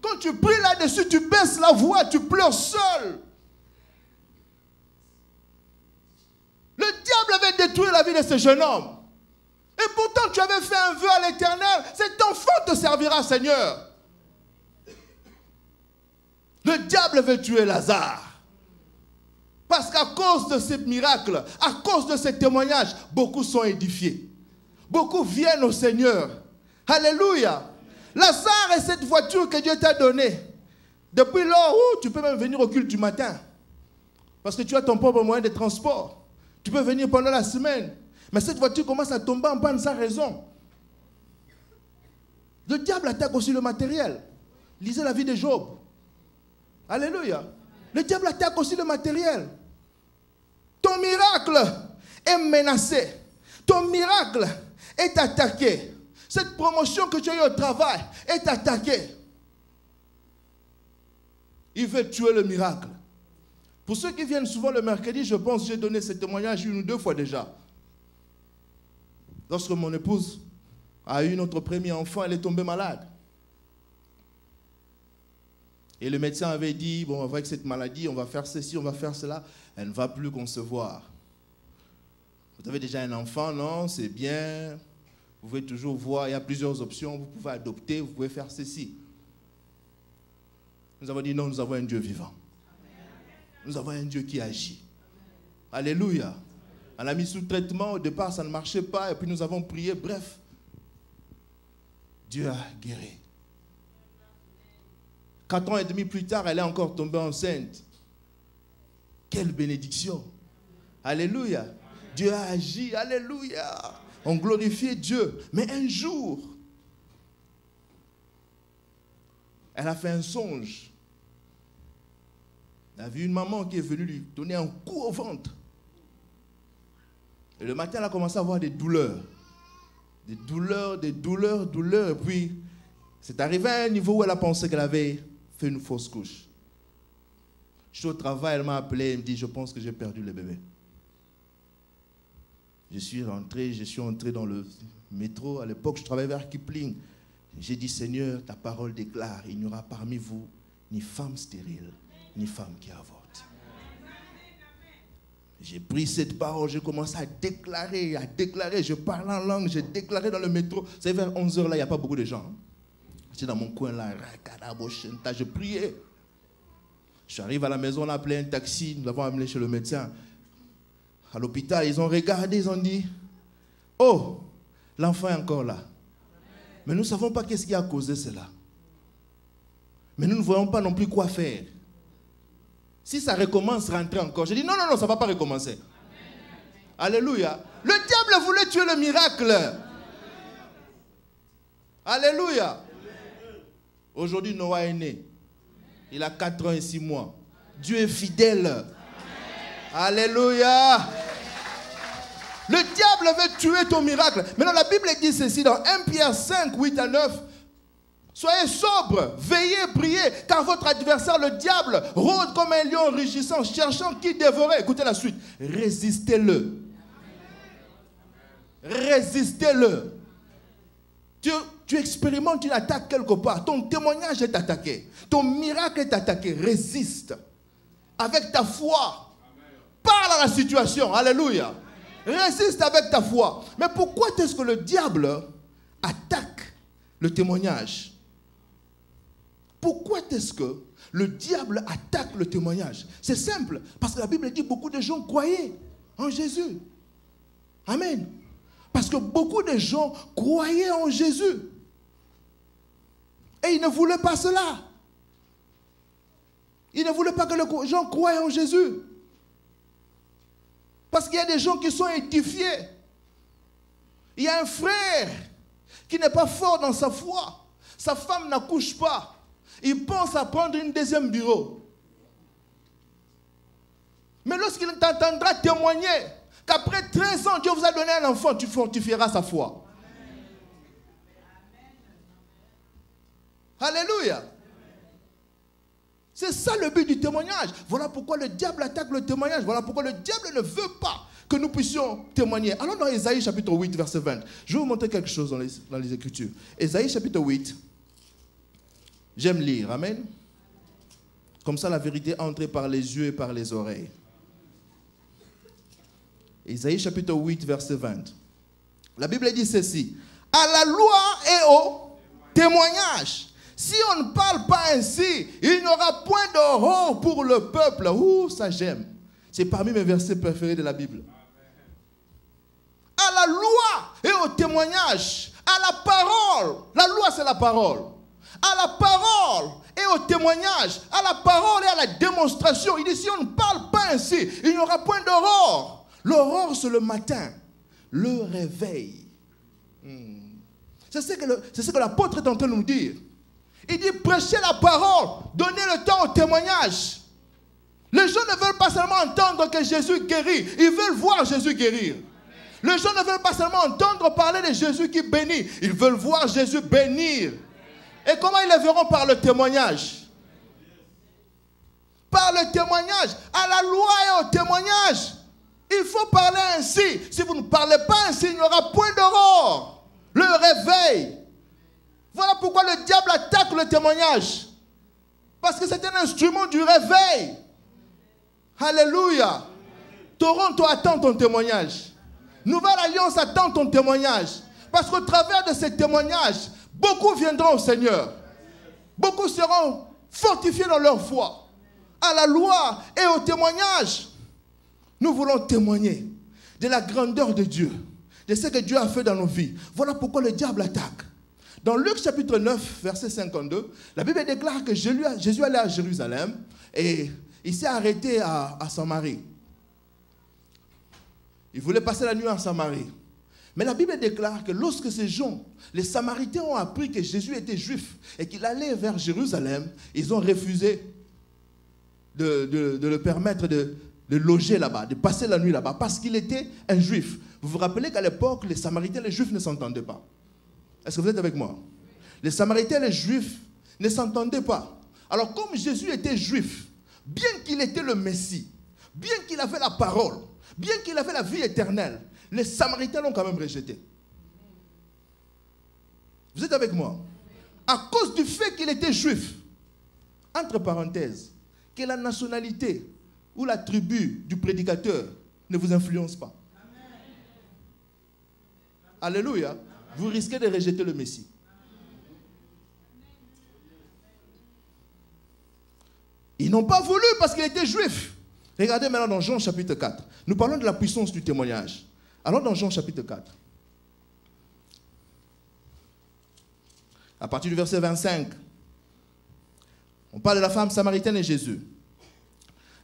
E: Quand tu pries là-dessus, tu baisses la voix, tu pleures seul. Le diable avait détruit la vie de ce jeune homme. Et pourtant, tu avais fait un vœu à l'Éternel. Cet enfant te servira, Seigneur. Le diable veut tuer Lazare. Parce qu'à cause de ce miracle, à cause de ce témoignage, beaucoup sont édifiés. Beaucoup viennent au Seigneur. Alléluia. Lazare est cette voiture que Dieu t'a donnée. Depuis lors, tu peux même venir au culte du matin. Parce que tu as ton propre moyen de transport. Tu peux venir pendant la semaine. Mais cette voiture commence à tomber en panne sans raison. Le diable attaque aussi le matériel. Lisez la vie de Job. Alléluia. Le diable attaque aussi le matériel. Ton miracle est menacé. Ton miracle est attaqué. Cette promotion que tu as eue au travail est attaquée. Il veut tuer le miracle. Pour ceux qui viennent souvent le mercredi, je pense que j'ai donné ce témoignage 1 ou 2 fois déjà. Lorsque mon épouse a eu notre premier enfant, elle est tombée malade. Et le médecin avait dit, bon, avec cette maladie, on va faire ceci, on va faire cela. Elle ne va plus concevoir. Vous avez déjà un enfant, non? C'est bien. Vous pouvez toujours voir, il y a plusieurs options. Vous pouvez adopter, vous pouvez faire ceci. Nous avons dit non, nous avons un Dieu vivant. Nous avons un Dieu qui agit. Alléluia. On l'a mis sous traitement, au départ ça ne marchait pas, et puis nous avons prié, bref. Dieu a guéri. 4 ans et demi plus tard, elle est encore tombée enceinte. Quelle bénédiction. Alléluia. Dieu a agi, alléluia. On glorifiait Dieu. Mais un jour, elle a fait un songe. Elle a vu une maman qui est venue lui donner un coup au ventre. Et le matin, elle a commencé à avoir des douleurs. Des douleurs. Et puis, c'est arrivé à un niveau où elle a pensé qu'elle avait fait une fausse couche. Je suis au travail, elle m'a appelé, elle me dit, je pense que j'ai perdu le bébé. Je suis entré dans le métro. À l'époque, je travaillais vers Kipling. J'ai dit, Seigneur, ta parole déclare, il n'y aura parmi vous ni femme stérile, ni femme qui avorte. J'ai pris cette parole, j'ai commencé à déclarer, je parle en langue, j'ai déclaré dans le métro. Vous savez, vers 11h, là, il n'y a pas beaucoup de gens. J'étais dans mon coin, là, je priais. Je suis arrivé à la maison, on a appelé un taxi, nous l'avons amené chez le médecin. À l'hôpital, ils ont regardé, ils ont dit, oh, l'enfant est encore là. Mais nous ne savons pas qu'est-ce qui a causé cela. Mais nous ne voyons pas non plus quoi faire. Si ça recommence, rentrer encore. J'ai dit, non, ça ne va pas recommencer. Amen. Alléluia. Le diable voulait tuer le miracle. Amen. Alléluia. Aujourd'hui, Noah est né. Il a 4 ans et 6 mois. Dieu est fidèle. Amen. Alléluia. Le diable veut tuer ton miracle. Maintenant, la Bible dit ceci dans 1 Pierre 5, 8 à 9. Soyez sobres, veillez, priez, car votre adversaire, le diable, rôde comme un lion rugissant, cherchant qui dévorer. Écoutez la suite. Résistez-le. Résistez-le. Tu expérimentes une attaque quelque part. Ton témoignage est attaqué. Ton miracle est attaqué. Résiste. Avec ta foi. Parle à la situation. Alléluia. Résiste avec ta foi. Mais pourquoi est-ce que le diable attaque le témoignage? Pourquoi est-ce que le diable attaque le témoignage? C'est simple. Parce que la Bible dit que beaucoup de gens croyaient en Jésus. Amen. Parce que beaucoup de gens croyaient en Jésus. Et ils ne voulaient pas cela. Ils ne voulaient pas que les gens croient en Jésus. Parce qu'il y a des gens qui sont édifiés. Il y a un frère qui n'est pas fort dans sa foi. Sa femme n'accouche pas. Il pense à prendre une deuxième bureau. Mais lorsqu'il t'entendra témoigner qu'après 13 ans, Dieu vous a donné un enfant, tu fortifieras sa foi. Amen. Alléluia. C'est ça le but du témoignage. Voilà pourquoi le diable attaque le témoignage. Voilà pourquoi le diable ne veut pas que nous puissions témoigner. Allons dans Ésaïe chapitre 8, verset 20. Je vais vous montrer quelque chose dans les Écritures. Ésaïe chapitre 8. J'aime lire. Amen. Comme ça, la vérité entre par les yeux et par les oreilles. Ésaïe chapitre 8, verset 20. La Bible dit ceci. À la loi et au témoignage. Si on ne parle pas ainsi, il n'y aura point d'aurore pour le peuple. Ouh, ça j'aime. C'est parmi mes versets préférés de la Bible. À la loi et au témoignage. À la parole. La loi, c'est la parole. À la parole et au témoignage. À la parole et à la démonstration. Il dit, si on ne parle pas ainsi, il n'y aura point d'aurore. L'aurore, c'est le matin. Le réveil. C'est ce que l'apôtre est en train de nous dire. Il dit, prêchez la parole, donnez le temps au témoignage. Les gens ne veulent pas seulement entendre que Jésus guérit, ils veulent voir Jésus guérir. Les gens ne veulent pas seulement entendre parler de Jésus qui bénit, ils veulent voir Jésus bénir. Et comment ils le verront? Par le témoignage. Par le témoignage, à la loi et au témoignage. Il faut parler ainsi. Si vous ne parlez pas ainsi, il n'y aura point d'aurore. Le réveil. Voilà pourquoi le diable attaque le témoignage. Parce que c'est un instrument du réveil. Alléluia. Toronto attend ton témoignage. Nouvelle Alliance attend ton témoignage. Parce qu'au travers de ces témoignages, beaucoup viendront au Seigneur. Beaucoup seront fortifiés dans leur foi. À la loi et au témoignage. Nous voulons témoigner de la grandeur de Dieu, de ce que Dieu a fait dans nos vies. Voilà pourquoi le diable attaque. Dans Luc chapitre 9, verset 52, la Bible déclare que Jésus allait à Jérusalem et il s'est arrêté à Samarie. Il voulait passer la nuit en Samarie. Mais la Bible déclare que lorsque ces gens, les Samaritains, ont appris que Jésus était juif et qu'il allait vers Jérusalem, ils ont refusé de le permettre de loger là-bas, de passer la nuit là-bas, parce qu'il était un juif. Vous vous rappelez qu'à l'époque, les Samaritains et les Juifs ne s'entendaient pas. Est-ce que vous êtes avec moi? Les Samaritains et les Juifs ne s'entendaient pas. Alors comme Jésus était juif, bien qu'il était le Messie, bien qu'il avait la parole, bien qu'il avait la vie éternelle, les Samaritains l'ont quand même rejeté. Vous êtes avec moi? À cause du fait qu'il était juif, entre parenthèses, que la nationalité ou la tribu du prédicateur ne vous influence pas. Alléluia. Vous risquez de rejeter le Messie. Ils n'ont pas voulu parce qu'il était juif. Regardez maintenant dans Jean chapitre 4. Nous parlons de la puissance du témoignage. Alors dans Jean chapitre 4. À partir du verset 25. On parle de la femme samaritaine et Jésus.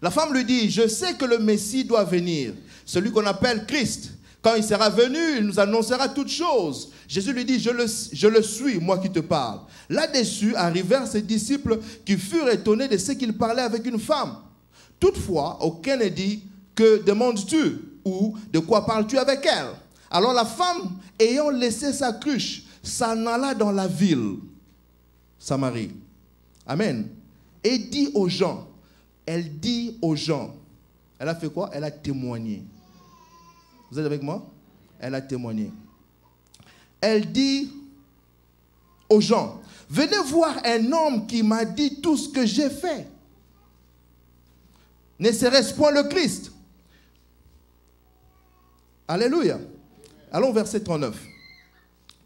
E: La femme lui dit, je sais que le Messie doit venir, celui qu'on appelle Christ. Quand il sera venu, il nous annoncera toutes choses. Jésus lui dit, je le suis, moi qui te parle. Là-dessus arrivèrent ses disciples qui furent étonnés de ce qu'il parlait avec une femme. Toutefois, aucun ne dit, que demandes-tu ou de quoi parles-tu avec elle? Alors la femme, ayant laissé sa cruche, s'en alla dans la ville, Samarie. Amen. Et dit aux gens, elle a fait quoi? Elle a témoigné. Vous êtes avec moi? Elle a témoigné. Elle dit aux gens, venez voir un homme qui m'a dit tout ce que j'ai fait. Ne serait-ce point le Christ? Alléluia. Allons au verset 39.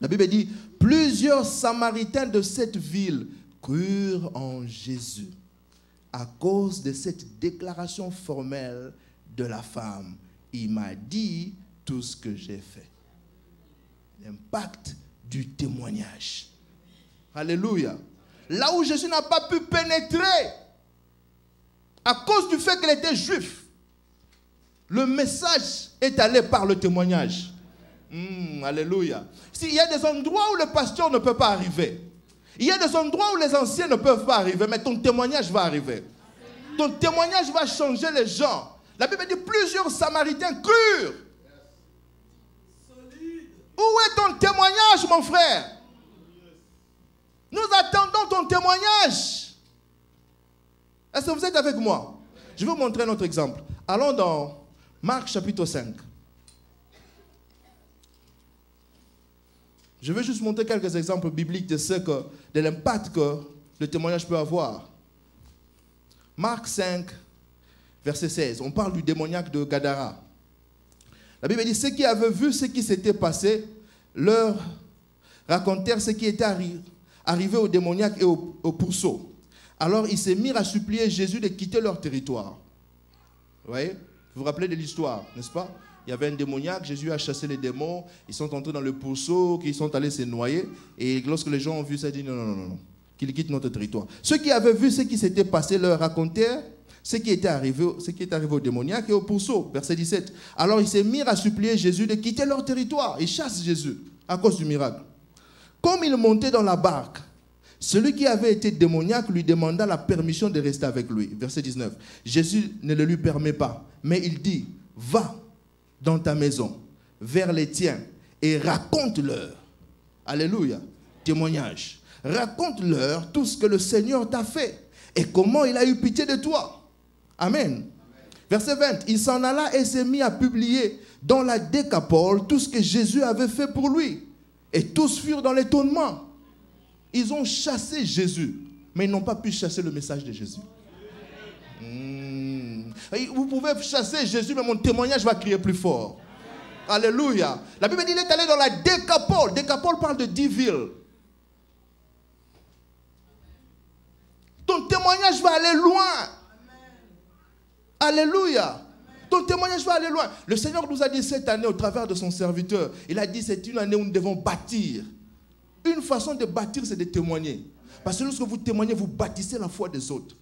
E: La Bible dit, plusieurs Samaritains de cette ville crurent en Jésus à cause de cette déclaration formelle de la femme. Il m'a dit tout ce que j'ai fait. L'impact du témoignage. Alléluia. Là où Jésus n'a pas pu pénétrer, à cause du fait qu'il était juif, le message est allé par le témoignage. Alléluia. Il y a des endroits où le pasteur ne peut pas arriver. Il y a des endroits où les anciens ne peuvent pas arriver, mais ton témoignage va arriver. Ton témoignage va changer les gens. La Bible dit plusieurs Samaritains crurent. Où est ton témoignage, mon frère? Nous attendons ton témoignage. Est-ce que vous êtes avec moi? Je vais vous montrer un autre exemple. Allons dans Marc chapitre 5. Je vais juste montrer quelques exemples bibliques de l'impact que le témoignage peut avoir. Marc 5, verset 16. On parle du démoniaque de Gadara. La Bible dit, ceux qui avaient vu ce qui s'était passé, leur racontèrent ce qui était arrivé au démoniaque et au pourceau. Alors ils se mirent à supplier Jésus de quitter leur territoire. Vous voyez? Vous vous rappelez de l'histoire, n'est-ce pas? Il y avait un démoniaque, Jésus a chassé les démons, ils sont entrés dans le pourceau, ils sont allés se noyer. Et lorsque les gens ont vu ça, ils ont dit non, qu'ils quittent notre territoire. Ceux qui avaient vu ce qui s'était passé leur racontèrent ce qui était arrivé au démoniaque et au pourceau. Verset 17. Alors ils se mirent à supplier Jésus de quitter leur territoire. Ils chassent Jésus à cause du miracle. Comme il montait dans la barque, celui qui avait été démoniaque lui demanda la permission de rester avec lui. Verset 19. Jésus ne le lui permet pas, mais il dit, va dans ta maison, vers les tiens, et raconte-leur. Alléluia. Témoignage. Raconte-leur tout ce que le Seigneur t'a fait et comment il a eu pitié de toi. Amen. Verset 20. Il s'en alla et s'est mis à publier dans la Décapole tout ce que Jésus avait fait pour lui. Et tous furent dans l'étonnement. Ils ont chassé Jésus mais ils n'ont pas pu chasser le message de Jésus. Vous pouvez chasser Jésus, mais mon témoignage va crier plus fort. Alléluia. La Bible dit qu'il est allé dans la Décapole. Décapole parle de 10 villes. Ton témoignage va aller loin. Alléluia. Ton témoignage va aller loin. Le Seigneur nous a dit cette année au travers de son serviteur, il a dit c'est une année où nous devons bâtir. Une façon de bâtir, c'est de témoigner. Parce que lorsque vous témoignez, vous bâtissez la foi des autres.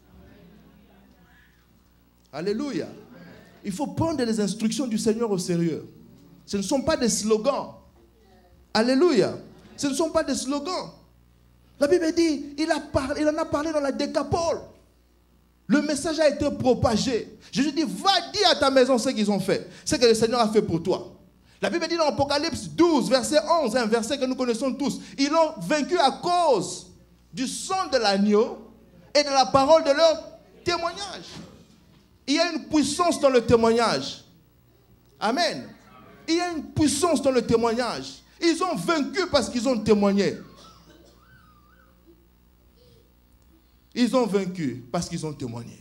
E: Alléluia. Il faut prendre les instructions du Seigneur au sérieux. Ce ne sont pas des slogans. Alléluia. Ce ne sont pas des slogans. La Bible dit, il en a parlé dans la Décapole. Le message a été propagé. Jésus dit, va dire à ta maison ce qu'ils ont fait. Ce que le Seigneur a fait pour toi. La Bible dit dans Apocalypse 12, verset 11, un verset que nous connaissons tous. Ils l'ont vaincu à cause du sang de l'agneau et de la parole de leur témoignage. Il y a une puissance dans le témoignage. Amen. Il y a une puissance dans le témoignage. Ils ont vaincu parce qu'ils ont témoigné. Ils ont vaincu parce qu'ils ont témoigné.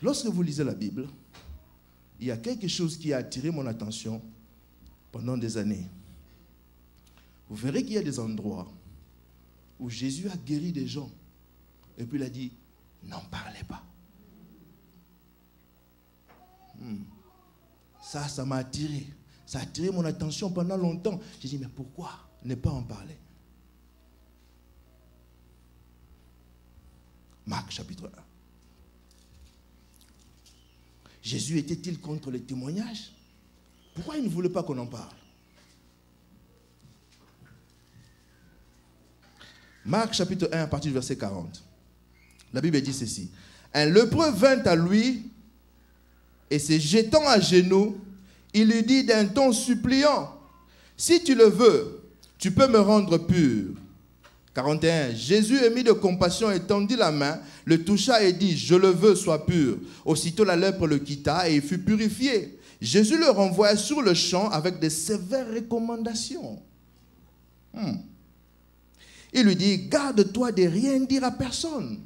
E: Lorsque vous lisez la Bible, il y a quelque chose qui a attiré mon attention pendant des années. Vous verrez qu'il y a des endroits où Jésus a guéri des gens. Et puis il a dit, n'en parlez pas. Ça m'a attiré. Ça a attiré mon attention pendant longtemps. J'ai dit, mais pourquoi ne pas en parler? Marc chapitre 1. Jésus était-il contre les témoignages? Pourquoi il ne voulait pas qu'on en parle? Marc chapitre 1 à partir du verset 40. La Bible dit ceci. Un lépreux vint à lui et se jetant à genoux, il lui dit d'un ton suppliant, si tu le veux, tu peux me rendre pur. 41. Jésus émis de compassion étendit la main, le toucha et dit, je le veux, sois pur. Aussitôt la lèpre le quitta et il fut purifié. Jésus le renvoya sur le champ avec de sévères recommandations. Il lui dit, garde-toi de rien dire à personne.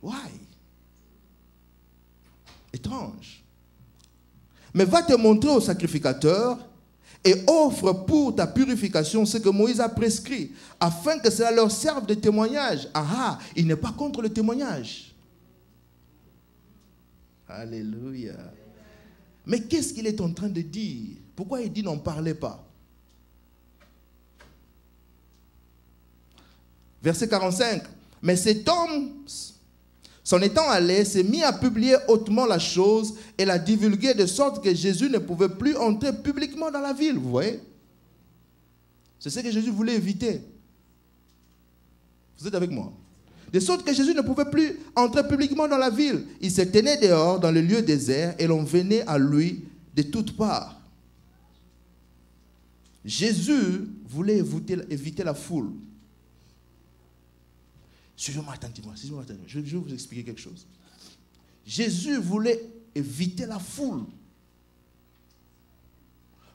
E: Why? Étrange. Mais va te montrer au sacrificateur et offre pour ta purification ce que Moïse a prescrit, afin que cela leur serve de témoignage. Il n'est pas contre le témoignage. Alléluia. Mais qu'est-ce qu'il est en train de dire? Pourquoi il dit n'en parlez pas? Verset 45. Mais cet homme, s'en étant allé, s'est mis à publier hautement la chose et la divulguer de sorte que Jésus ne pouvait plus entrer publiquement dans la ville. Vous voyez? C'est ce que Jésus voulait éviter. Vous êtes avec moi? De sorte que Jésus ne pouvait plus entrer publiquement dans la ville. Il se tenait dehors dans le lieu désert et l'on venait à lui de toutes parts. Jésus voulait éviter la foule. Suivez-moi attentivement, je vais vous expliquer quelque chose. Jésus voulait éviter la foule.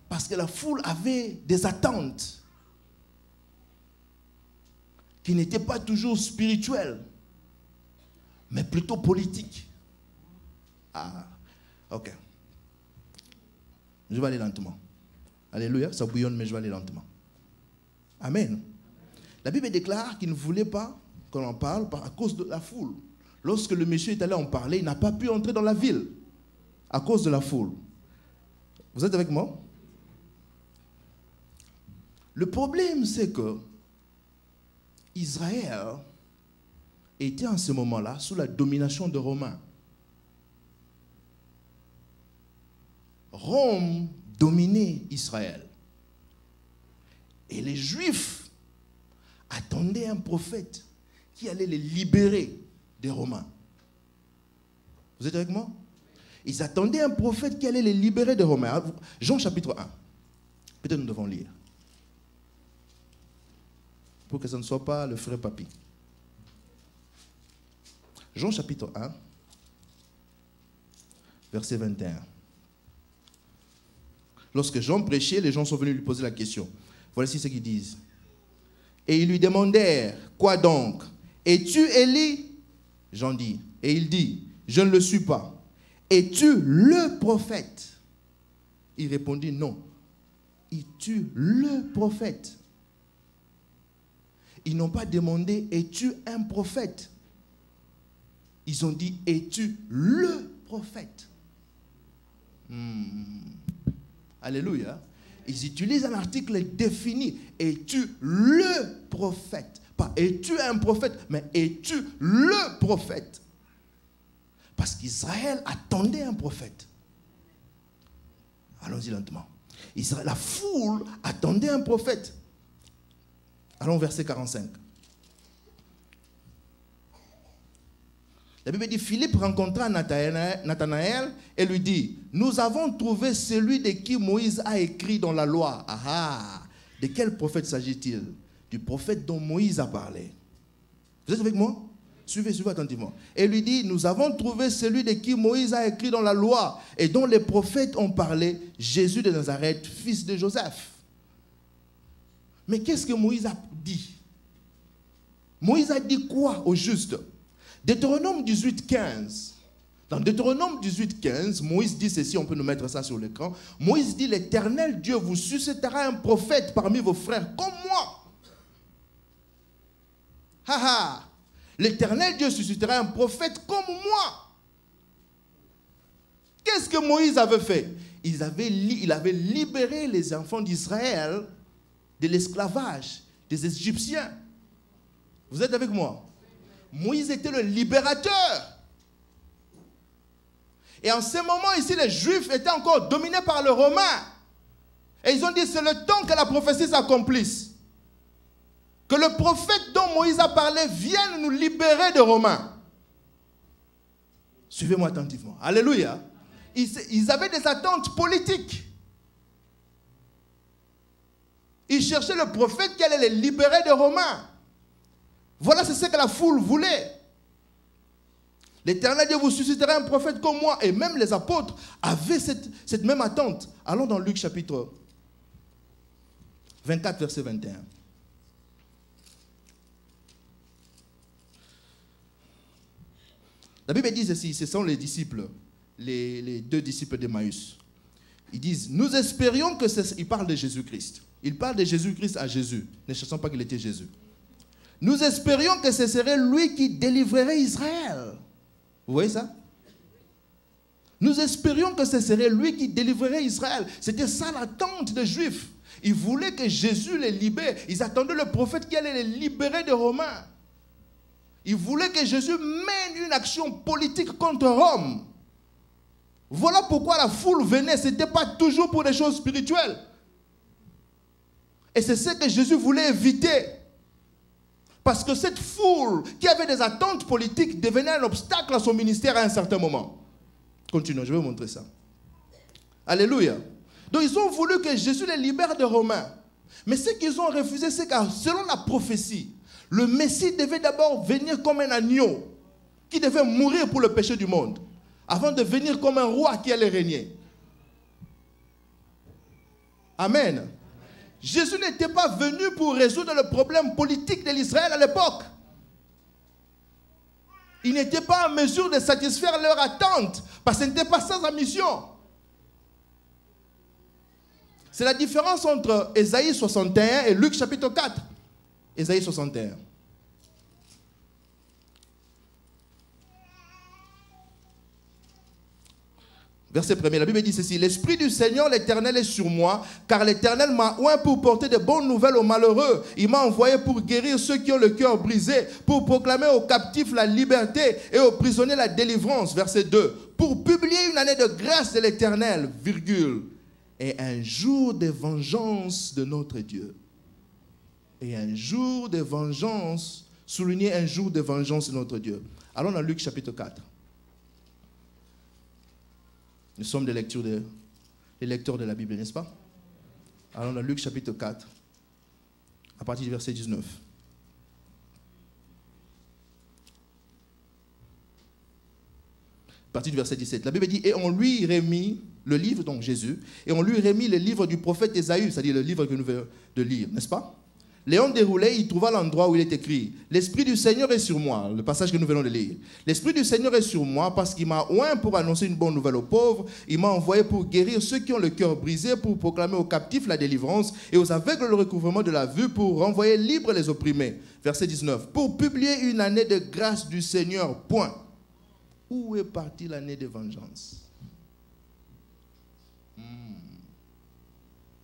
E: Parce que la foule avait des attentes qui n'étaient pas toujours spirituelles, mais plutôt politiques. Ok. Je vais aller lentement. Alléluia, ça bouillonne, mais je vais aller lentement. Amen. La Bible déclare qu'il ne voulait pas qu'on en parle à cause de la foule. Lorsque le monsieur est allé en parler, il n'a pas pu entrer dans la ville à cause de la foule. Vous êtes avec moi? Le problème, c'est que Israël était en ce moment-là sous la domination de Romains. Rome dominait Israël. Et les Juifs attendaient un prophète qui allait les libérer des Romains. Vous êtes avec moi? Ils attendaient un prophète qui allait les libérer des Romains. Jean chapitre 1. Peut-être nous devons lire. Pour que ce ne soit pas le frère papy. Jean chapitre 1, verset 21. Lorsque Jean prêchait, les gens sont venus lui poser la question. Voici ce qu'ils disent. Et ils lui demandèrent, quoi donc? Es-tu Élie? Jean dit. Et il dit, je ne le suis pas. Es-tu le prophète? Il répondit, non. Es-tu le prophète? Ils n'ont pas demandé, es-tu un prophète? Ils ont dit, es-tu le prophète? Alléluia. Ils utilisent un article défini. Es-tu le prophète? Pas es-tu un prophète, mais es-tu le prophète? Parce qu'Israël attendait un prophète. Allons-y lentement. Israël, la foule attendait un prophète. Allons au verset 45. La Bible dit, Philippe rencontra Nathanaël et lui dit, nous avons trouvé celui de qui Moïse a écrit dans la loi. Ah, de quel prophète s'agit-il? Du prophète dont Moïse a parlé. Vous êtes avec moi? Suivez attentivement. Et lui dit, nous avons trouvé celui de qui Moïse a écrit dans la loi et dont les prophètes ont parlé, Jésus de Nazareth, fils de Joseph. Mais qu'est-ce que Moïse a dit? Moïse a dit quoi au juste? Deutéronome 18, 15. Dans Deutéronome 18, 15, Moïse dit ceci, on peut nous mettre ça sur l'écran. Moïse dit, l'Éternel Dieu vous suscitera un prophète parmi vos frères comme moi. Haha. L'Éternel Dieu suscitera un prophète comme moi. Qu'est-ce que Moïse avait fait? Il avait libéré les enfants d'Israël de l'esclavage des Égyptiens. Vous êtes avec moi? Moïse était le libérateur. Et en ce moment ici, les Juifs étaient encore dominés par les Romains. Et ils ont dit, c'est le temps que la prophétie s'accomplisse. Que le prophète dont Moïse a parlé vienne nous libérer des Romains. Suivez-moi attentivement. Alléluia. Ils avaient des attentes politiques. Ils cherchaient le prophète qui allait les libérer des Romains. Voilà, c'est ce que la foule voulait. L'Éternel Dieu vous suscitera un prophète comme moi. Et même les apôtres avaient cette même attente. Allons dans Luc chapitre 24, verset 21. La Bible dit ceci, ce sont les disciples, les deux disciples d'Emmaüs. Ils disent, nous espérions que c'est... Ils parlent de Jésus-Christ. Ils parlent de Jésus-Christ à Jésus. Ne cherchons pas qu'il était Jésus. Nous espérions que ce serait lui qui délivrerait Israël. Vous voyez ça? Nous espérions que ce serait lui qui délivrerait Israël. C'était ça l'attente des Juifs. Ils voulaient que Jésus les libère. Ils attendaient le prophète qui allait les libérer des Romains. Ils voulaient que Jésus mène une action politique contre Rome. Voilà pourquoi la foule venait. Ce n'était pas toujours pour des choses spirituelles. Et c'est ce que Jésus voulait éviter. Parce que cette foule qui avait des attentes politiques devenait un obstacle à son ministère à un certain moment. Continuons, je vais vous montrer ça. Alléluia. Donc ils ont voulu que Jésus les libère des Romains. Mais ce qu'ils ont refusé, c'est que selon la prophétie, le Messie devait d'abord venir comme un agneau qui devait mourir pour le péché du monde, avant de venir comme un roi qui allait régner. Amen. Jésus n'était pas venu pour résoudre le problème politique de l'Israël à l'époque. Il n'était pas en mesure de satisfaire leur attente, parce que ce n'était pas ça sa mission. C'est la différence entre Ésaïe 61 et Luc chapitre 4. Ésaïe 61. Verset 1er, la Bible dit ceci, l'Esprit du Seigneur l'Éternel est sur moi, car l'Éternel m'a oint pour porter de bonnes nouvelles aux malheureux. Il m'a envoyé pour guérir ceux qui ont le cœur brisé, pour proclamer aux captifs la liberté et aux prisonniers la délivrance. Verset 2, pour publier une année de grâce de l'Éternel, virgule, et un jour de vengeance de notre Dieu. Et un jour de vengeance, souligner un jour de vengeance de notre Dieu. Allons dans Luc chapitre 4. Nous sommes des lecteurs de la Bible, n'est-ce pas? Allons dans Luc chapitre 4, à partir du verset 19. À partir du verset 17. La Bible dit, et on lui remit le livre, donc Jésus, et on lui remit le livre du prophète Ésaïe, c'est-à-dire le livre que nous venons de lire, n'est-ce pas? Léon déroulait, il trouva l'endroit où il est écrit « L'Esprit du Seigneur est sur moi », le passage que nous venons de lire. « L'Esprit du Seigneur est sur moi parce qu'il m'a oint pour annoncer une bonne nouvelle aux pauvres. Il m'a envoyé pour guérir ceux qui ont le cœur brisé, pour proclamer aux captifs la délivrance et aux aveugles le recouvrement de la vue, pour renvoyer libres les opprimés. » Verset 19. « Pour publier une année de grâce du Seigneur, point. » Où est partie l'année de vengeance?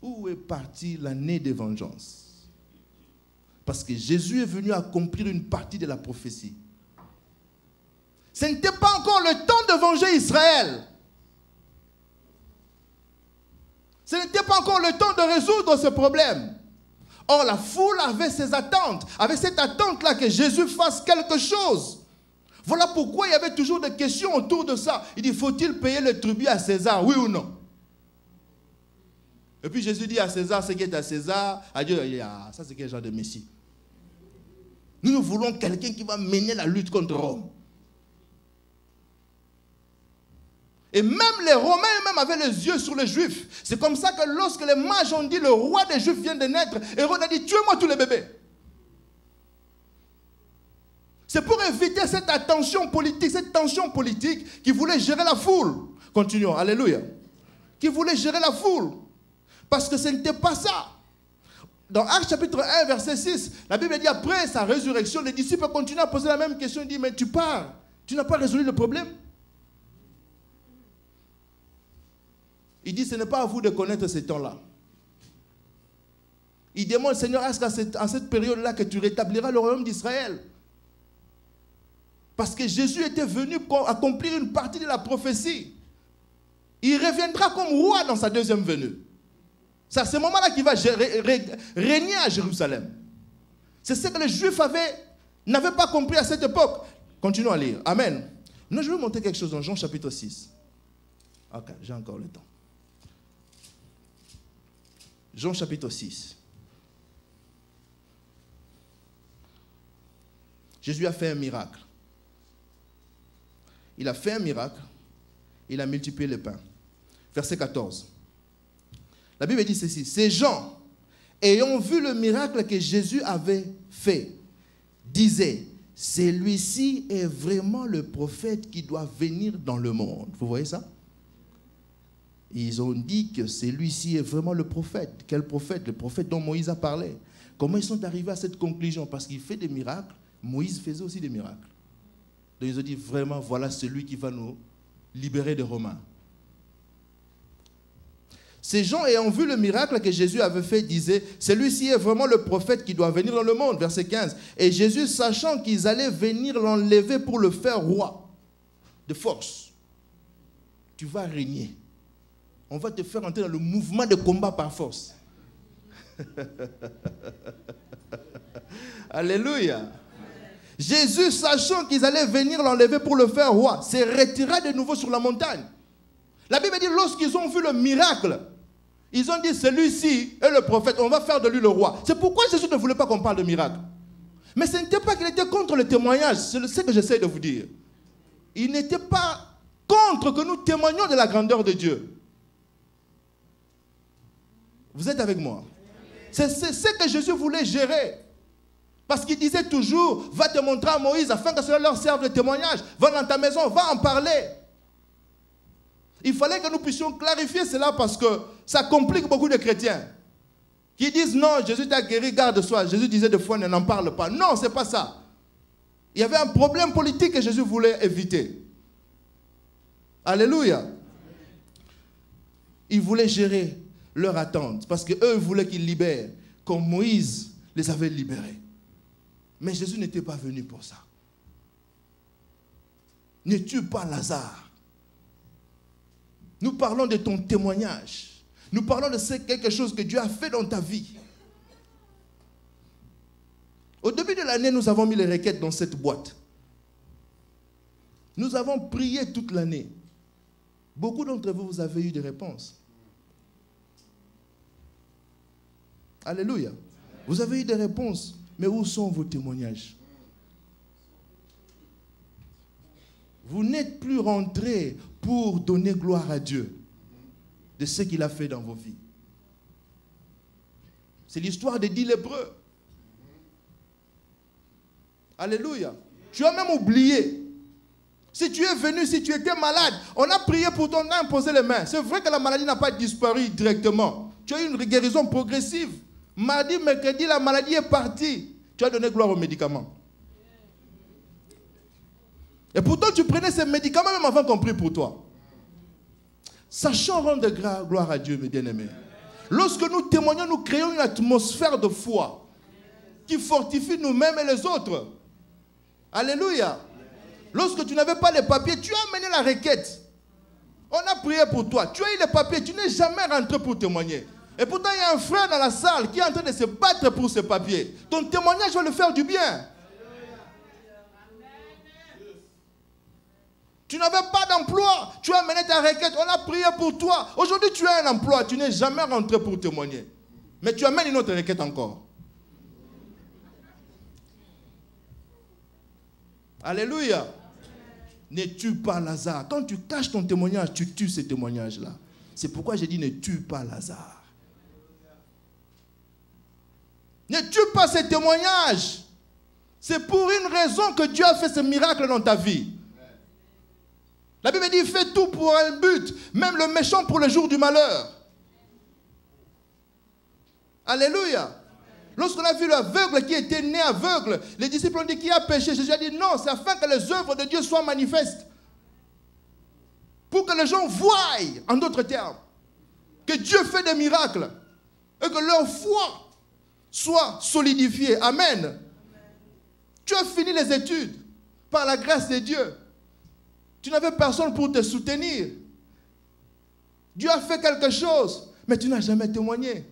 E: Où est partie l'année de vengeance? Parce que Jésus est venu accomplir une partie de la prophétie. Ce n'était pas encore le temps de venger Israël. Ce n'était pas encore le temps de résoudre ce problème. Or, la foule avait ses attentes, avait cette attente-là que Jésus fasse quelque chose. Voilà pourquoi il y avait toujours des questions autour de ça. Il dit, faut-il payer le tribut à César, oui ou non? Et puis Jésus dit à César ce qui est à César, à Dieu, ça c'est quel genre de Messie? Nous voulons quelqu'un qui va mener la lutte contre Rome. Et même les Romains eux-mêmes avaient les yeux sur les Juifs. C'est comme ça que lorsque les mages ont dit le roi des Juifs vient de naître, Hérode a dit tuez-moi tous les bébés. C'est pour éviter cette attention politique, cette tension politique qui voulait gérer la foule. Continuons, alléluia. Qui voulait gérer la foule. Parce que ce n'était pas ça. Dans Actes chapitre 1, verset 6, la Bible dit après sa résurrection, les disciples continuent à poser la même question. Ils disent, mais tu pars, tu n'as pas résolu le problème. Il dit, ce n'est pas à vous de connaître ces temps-là. Il demande, Seigneur, est-ce qu'à cette période-là que tu rétabliras le royaume d'Israël? Parce que Jésus était venu accomplir une partie de la prophétie. Il reviendra comme roi dans sa deuxième venue. C'est à ce moment-là qu'il va régner à Jérusalem. C'est ce que les Juifs n'avaient pas compris à cette époque. Continuons à lire. Amen. Maintenant, je vais montrer quelque chose dans Jean chapitre 6. Ok, j'ai encore le temps. Jean chapitre 6. Jésus a fait un miracle. Il a fait un miracle. Il a multiplié le pain. Verset 14. La Bible dit ceci. Ces gens, ayant vu le miracle que Jésus avait fait, disaient, celui-ci est vraiment le prophète qui doit venir dans le monde. Vous voyez ça? Ils ont dit que celui-ci est vraiment le prophète. Quel prophète? Le prophète dont Moïse a parlé. Comment ils sont arrivés à cette conclusion? Parce qu'il fait des miracles. Moïse faisait aussi des miracles. Donc ils ont dit vraiment, voilà celui qui va nous libérer des Romains. Ces gens ayant vu le miracle que Jésus avait fait disaient, celui-ci est vraiment le prophète qui doit venir dans le monde. Verset 15. Et Jésus, sachant qu'ils allaient venir l'enlever pour le faire roi de force. Tu vas régner. On va te faire entrer dans le mouvement de combat par force. Alléluia. Jésus, sachant qu'ils allaient venir l'enlever pour le faire roi, s'est retiré de nouveau sur la montagne. La Bible dit, lorsqu'ils ont vu le miracle, ils ont dit, celui-ci est le prophète, on va faire de lui le roi. C'est pourquoi Jésus ne voulait pas qu'on parle de miracle. Mais ce n'était pas qu'il était contre le témoignage, c'est ce que j'essaie de vous dire. Il n'était pas contre que nous témoignions de la grandeur de Dieu. Vous êtes avec moi? C'est ce que Jésus voulait gérer. Parce qu'il disait toujours, va te montrer à Moïse afin que cela leur serve de témoignage. Va dans ta maison, va en parler. Il fallait que nous puissions clarifier cela parce que ça complique beaucoup de chrétiens. Qui disent non, Jésus t'a guéri, garde-toi. Jésus disait des fois, n'en parle pas. Non, ce n'est pas ça. Il y avait un problème politique que Jésus voulait éviter. Alléluia. Il voulait gérer leur attente parce qu'eux voulaient qu'ils libèrent comme Moïse les avait libérés. Mais Jésus n'était pas venu pour ça. Ne tue pas Lazare. Nous parlons de ton témoignage. Nous parlons de quelque chose que Dieu a fait dans ta vie. Au début de l'année, nous avons mis les requêtes dans cette boîte. Nous avons prié toute l'année. Beaucoup d'entre vous, vous avez eu des réponses. Alléluia. Vous avez eu des réponses. Mais où sont vos témoignages? Vous n'êtes plus rentrés pour donner gloire à Dieu de ce qu'il a fait dans vos vies. C'est l'histoire des 10 lépreux. Alléluia. Tu as même oublié. Si tu es venu, si tu étais malade, on a prié pour ton âme, imposé les mains. C'est vrai que la maladie n'a pas disparu directement. Tu as eu une guérison progressive. Mardi, mercredi, la maladie est partie. Tu as donné gloire aux médicaments. Et pourtant, tu prenais ces médicaments même avant qu'on prie pour toi. Sachant rendre gloire à Dieu, mes bien-aimés. Lorsque nous témoignons, nous créons une atmosphère de foi qui fortifie nous-mêmes et les autres. Alléluia. Lorsque tu n'avais pas les papiers, tu as amené la requête. On a prié pour toi. Tu as eu les papiers, tu n'es jamais rentré pour témoigner. Et pourtant, il y a un frère dans la salle qui est en train de se battre pour ses papiers. Ton témoignage va lui faire du bien. Tu n'avais pas d'emploi, tu as amené ta requête, on a prié pour toi. Aujourd'hui, tu as un emploi, tu n'es jamais rentré pour témoigner. Mais tu amènes une autre requête encore. Alléluia. Ne tue pas Lazare. Quand tu caches ton témoignage, tu tues ce témoignage-là. C'est pourquoi j'ai dit ne tue pas Lazare. Ne tue pas ce témoignage. C'est pour une raison que Dieu a fait ce miracle dans ta vie. La Bible dit, fais tout pour un but, même le méchant pour le jour du malheur. Alléluia. Lorsqu'on a vu l'aveugle qui était né aveugle, les disciples ont dit, qui a péché? Jésus a dit, non, c'est afin que les œuvres de Dieu soient manifestes. Pour que les gens voient, en d'autres termes, que Dieu fait des miracles et que leur foi soit solidifiée. Amen. Tu as fini les études par la grâce de Dieu. Tu n'avais personne pour te soutenir. Dieu a fait quelque chose, mais tu n'as jamais témoigné.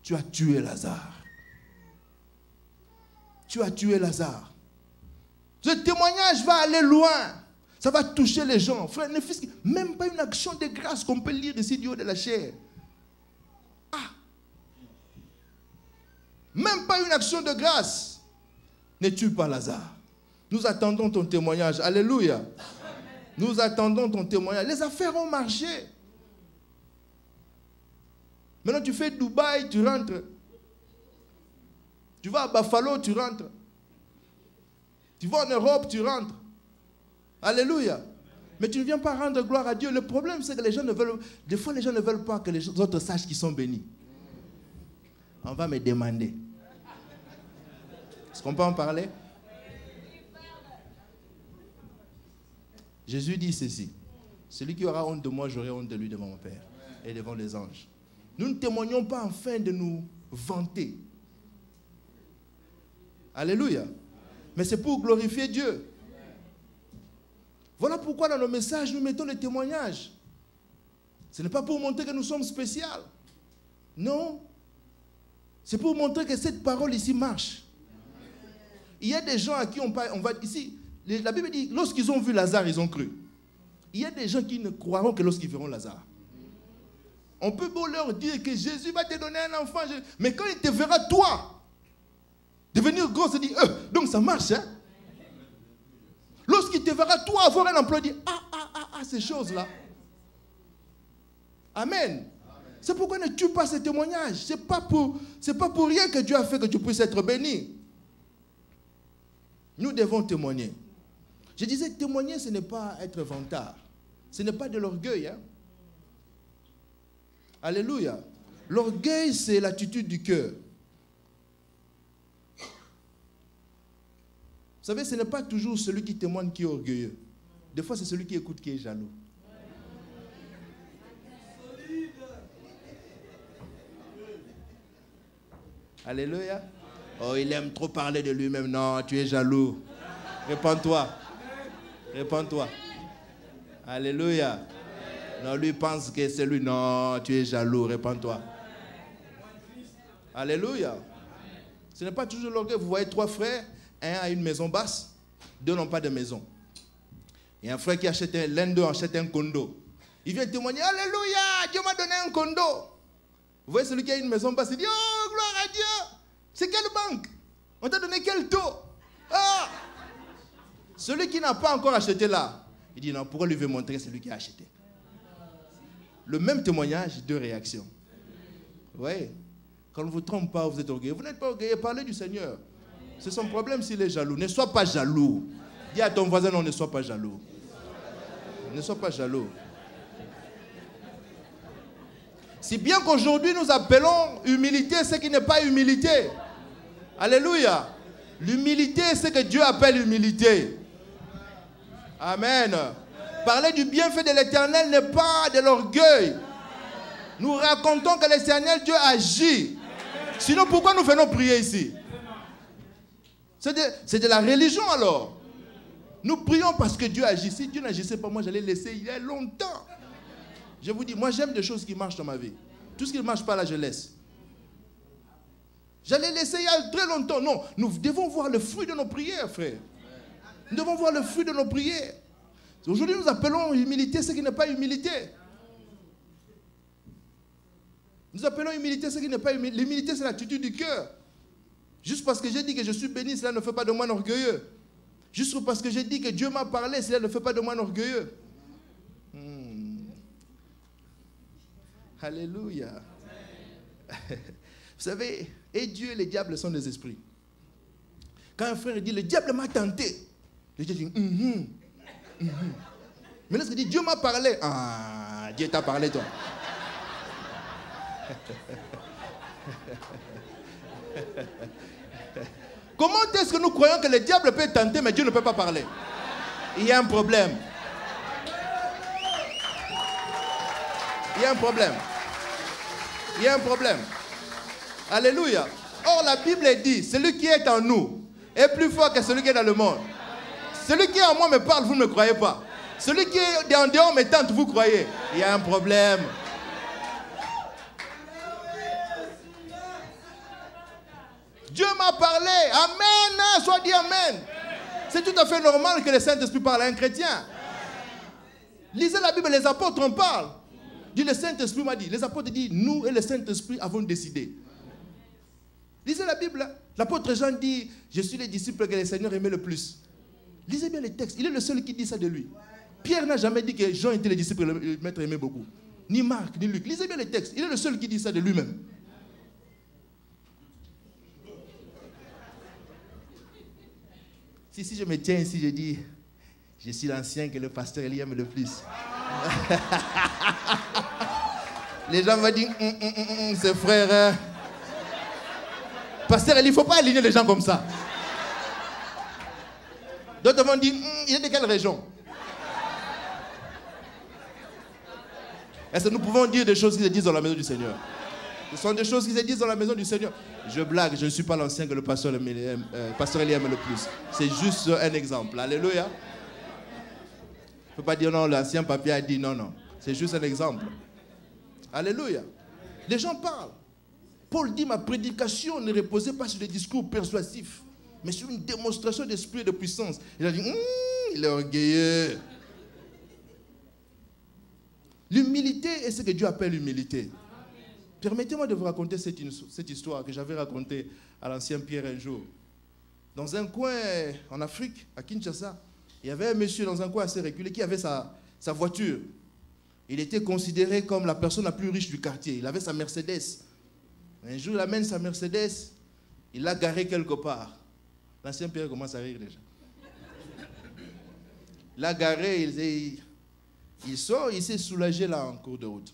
E: Tu as tué Lazare. Tu as tué Lazare. Ce témoignage va aller loin. Ça va toucher les gens. Frère, ne fais même pas une action de grâce qu'on peut lire ici du haut de la chair. Ah. Même pas une action de grâce. Ne tue pas Lazare. Nous attendons ton témoignage. Alléluia. Nous attendons ton témoignage. Les affaires ont marché. Maintenant, tu fais Dubaï, tu rentres. Tu vas à Buffalo, tu rentres. Tu vas en Europe, tu rentres. Alléluia. Mais tu ne viens pas rendre gloire à Dieu. Le problème, c'est que les gens ne veulent... Des fois, les gens ne veulent pas que les autres sachent qu'ils sont bénis. On va me demander. Est-ce qu'on peut en parler? Jésus dit ceci. Celui qui aura honte de moi, j'aurai honte de lui devant mon Père et devant les anges. Nous ne témoignons pas afin de nous vanter. Alléluia. Mais c'est pour glorifier Dieu. Voilà pourquoi dans nos messages, nous mettons les témoignages. Ce n'est pas pour montrer que nous sommes spéciaux. Non. C'est pour montrer que cette parole ici marche. Il y a des gens à qui on va ici... La Bible dit, lorsqu'ils ont vu Lazare, ils ont cru. Il y a des gens qui ne croiront que lorsqu'ils verront Lazare. On peut beau leur dire que Jésus va te donner un enfant, mais quand il te verra, toi, devenir gros, il dit, donc ça marche, hein? Lorsqu'il te verra, toi, avoir un emploi, il dit, ces choses-là. Amen. C'est pourquoi ne tue pas ces témoignages. C'est pas pour rien que Dieu a fait que tu puisses être béni. Nous devons témoigner. Je disais, témoigner, ce n'est pas être vantard. Ce n'est pas de l'orgueil. Hein? Alléluia. L'orgueil, c'est l'attitude du cœur. Vous savez, ce n'est pas toujours celui qui témoigne qui est orgueilleux. Des fois, c'est celui qui écoute qui est jaloux. Alléluia. Oh, il aime trop parler de lui-même. Non, tu es jaloux. Répands-toi. Répands-toi. Alléluia. Non, lui pense que c'est lui. Non, tu es jaloux. Répands-toi. Alléluia. Ce n'est pas toujours l'orgueil. Vous voyez 3 frères. Un a une maison basse. 2 n'ont pas de maison. Il y a un frère qui achète, l'un d'eux achète un condo. Il vient témoigner. Alléluia. Dieu m'a donné un condo. Vous voyez celui qui a une maison basse. Il dit, oh, gloire à Dieu. C'est quelle banque? On t'a donné quel taux? Ah! Celui qui n'a pas encore acheté là, il dit non, pourquoi lui veut montrer celui qui a acheté? Le même témoignage, 2 réactions. Oui. Quand on ne vous trompe pas, vous êtes orgueilleux. Vous n'êtes pas orgueilleux, parlez du Seigneur. C'est son problème s'il est jaloux. Ne sois pas jaloux. Dis à ton voisin, non, ne sois pas jaloux. Ne sois pas jaloux. Si bien qu'aujourd'hui nous appelons humilité ce qui n'est pas humilité. Alléluia. L'humilité, c'est que Dieu appelle humilité. Amen. Parler du bienfait de l'Éternel n'est pas de l'orgueil. Nous racontons que l'Éternel, Dieu agit. Sinon, pourquoi nous venons prier ici? C'est de la religion alors. Nous prions parce que Dieu agit. Si Dieu n'agissait pas, moi j'allais laisser il y a longtemps. Je vous dis, moi j'aime des choses qui marchent dans ma vie. Tout ce qui ne marche pas là, je laisse. J'allais laisser il y a très longtemps. Non, nous devons voir le fruit de nos prières, frère. Nous devons voir le fruit de nos prières. Aujourd'hui, nous appelons humilité ce qui n'est pas humilité. Nous appelons humilité ce qui n'est pas humilité. L'humilité, c'est l'attitude du cœur. Juste parce que j'ai dit que je suis béni, cela ne fait pas de moi un orgueilleux. Juste parce que j'ai dit que Dieu m'a parlé, cela ne fait pas de moi un orgueilleux. Alléluia. Vous savez, et Dieu et le diable sont des esprits. Quand un frère dit, le diable m'a tenté, le diable dit, Mais lorsqu'il dit, Dieu m'a parlé, ah, Dieu t'a parlé toi. Comment est-ce que nous croyons que le diable peut tenter, mais Dieu ne peut pas parler? Il y a un problème. Il y a un problème. Il y a un problème. Alléluia. Or, la Bible dit, celui qui est en nous est plus fort que celui qui est dans le monde. Celui qui est en moi me parle, vous ne me croyez pas. Celui qui est en dehors me tente, vous croyez. Il y a un problème. Dieu m'a parlé. Amen. Soit dit Amen. C'est tout à fait normal que le Saint-Esprit parle à un chrétien. Lisez la Bible, les apôtres en parlent. Dit, le Saint-Esprit m'a dit. Les apôtres disent, nous et le Saint-Esprit avons décidé. Lisez la Bible. L'apôtre Jean dit, je suis le disciple que le Seigneur aimait le plus. Lisez bien les textes. Il est le seul qui dit ça de lui. Pierre n'a jamais dit que Jean était le disciple que le maître aimait beaucoup. Ni Marc, ni Luc. Lisez bien les textes. Il est le seul qui dit ça de lui-même. Si je me tiens ici, je dis, je suis l'ancien que le pasteur Eli aime le plus. Les gens vont dire, c'est frère. Pasteur Eli, il ne faut pas aligner les gens comme ça. D'autres vont dire, il est de quelle région? Est-ce que nous pouvons dire des choses qui se disent dans la maison du Seigneur? Ce sont des choses qui se disent dans la maison du Seigneur. Je blague, je ne suis pas l'ancien que le pasteur Eli aime le plus. C'est juste un exemple. Alléluia. Il ne faut pas dire non, l'ancien papier a dit non, non. C'est juste un exemple. Alléluia. Les gens parlent. Paul dit, ma prédication ne reposait pas sur des discours persuasifs, mais sur une démonstration d'esprit et de puissance. Il a dit, il est orgueilleux. L'humilité est ce que Dieu appelle l'humilité. Permettez-moi de vous raconter cette histoire que j'avais racontée à l'ancien Pierre un jour. Dans un coin en Afrique, à Kinshasa, il y avait un monsieur dans un coin assez reculé qui avait sa voiture. Il était considéré comme la personne la plus riche du quartier. Il avait sa Mercedes. Un jour, il amène sa Mercedes, il l'a garée quelque part. L'ancien Pierre commence à rire déjà. Il l'a garée, il sort, il s'est soulagé là en cours de route.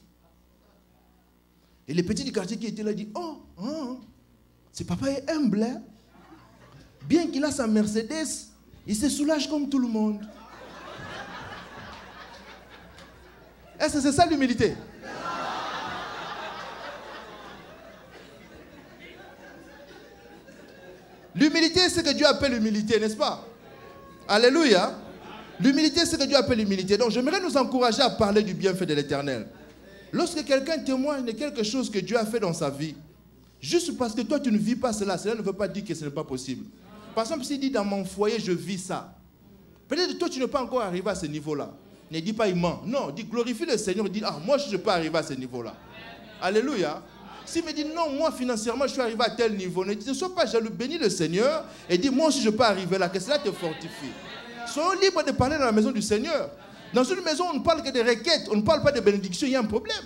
E: Et les petits du quartier qui étaient là disent, ce papa est humble. Hein? Bien qu'il a sa Mercedes, il se soulage comme tout le monde. Est-ce que c'est ça l'humilité? L'humilité, c'est ce que Dieu appelle l'humilité, n'est-ce pas? Alléluia. L'humilité, c'est ce que Dieu appelle l'humilité. Donc, j'aimerais nous encourager à parler du bienfait de l'Éternel. Lorsque quelqu'un témoigne de quelque chose que Dieu a fait dans sa vie, juste parce que toi, tu ne vis pas cela, cela ne veut pas dire que ce n'est pas possible. Par exemple, s'il dit dans mon foyer, je vis ça. Peut-être que toi, tu n'es pas encore arrivé à ce niveau-là. Ne dis pas, il ment. Non, dis, glorifie le Seigneur. Dis, moi, je ne suis pas arrivé à ce niveau-là. Alléluia. S'il me dit, non, moi, financièrement, je suis arrivé à tel niveau, ne sois pas jaloux. Bénis le Seigneur et dis, moi, si je ne peux pas arriver là, que cela te fortifie. Soyons libres de parler dans la maison du Seigneur. Dans une maison, on ne parle que de requêtes, on ne parle pas de bénédictions, il y a un problème.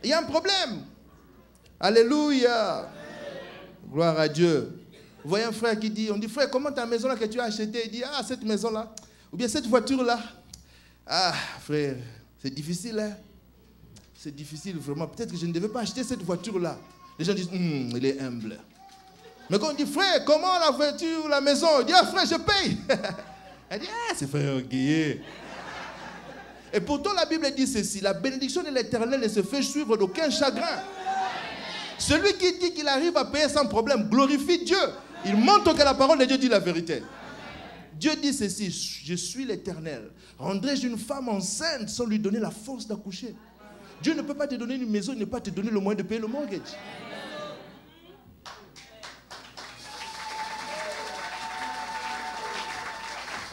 E: Il y a un problème. Alléluia. Gloire à Dieu. Vous voyez un frère qui dit, on dit, frère, comment ta maison là que tu as achetée? Il dit, ah, cette maison là, ou bien cette voiture là. Ah, frère, c'est difficile, hein. C'est difficile vraiment. Peut-être que je ne devais pas acheter cette voiture là. Les gens disent, il est humble. Mais quand on dit, frère, comment la voiture, la maison? Il dit, ah, frère, je paye. Elle dit, ah, c'est frère orgueilleux. Et pourtant, la Bible dit ceci, la bénédiction de l'Éternel ne se fait suivre d'aucun chagrin. Celui qui dit qu'il arrive à payer sans problème glorifie Dieu. Il montre que la parole de Dieu dit la vérité. Dieu dit ceci, je suis l'Éternel. Rendrai-je une femme enceinte sans lui donner la force d'accoucher? Dieu ne peut pas te donner une maison, il ne peut pas te donner le moyen de payer le mortgage.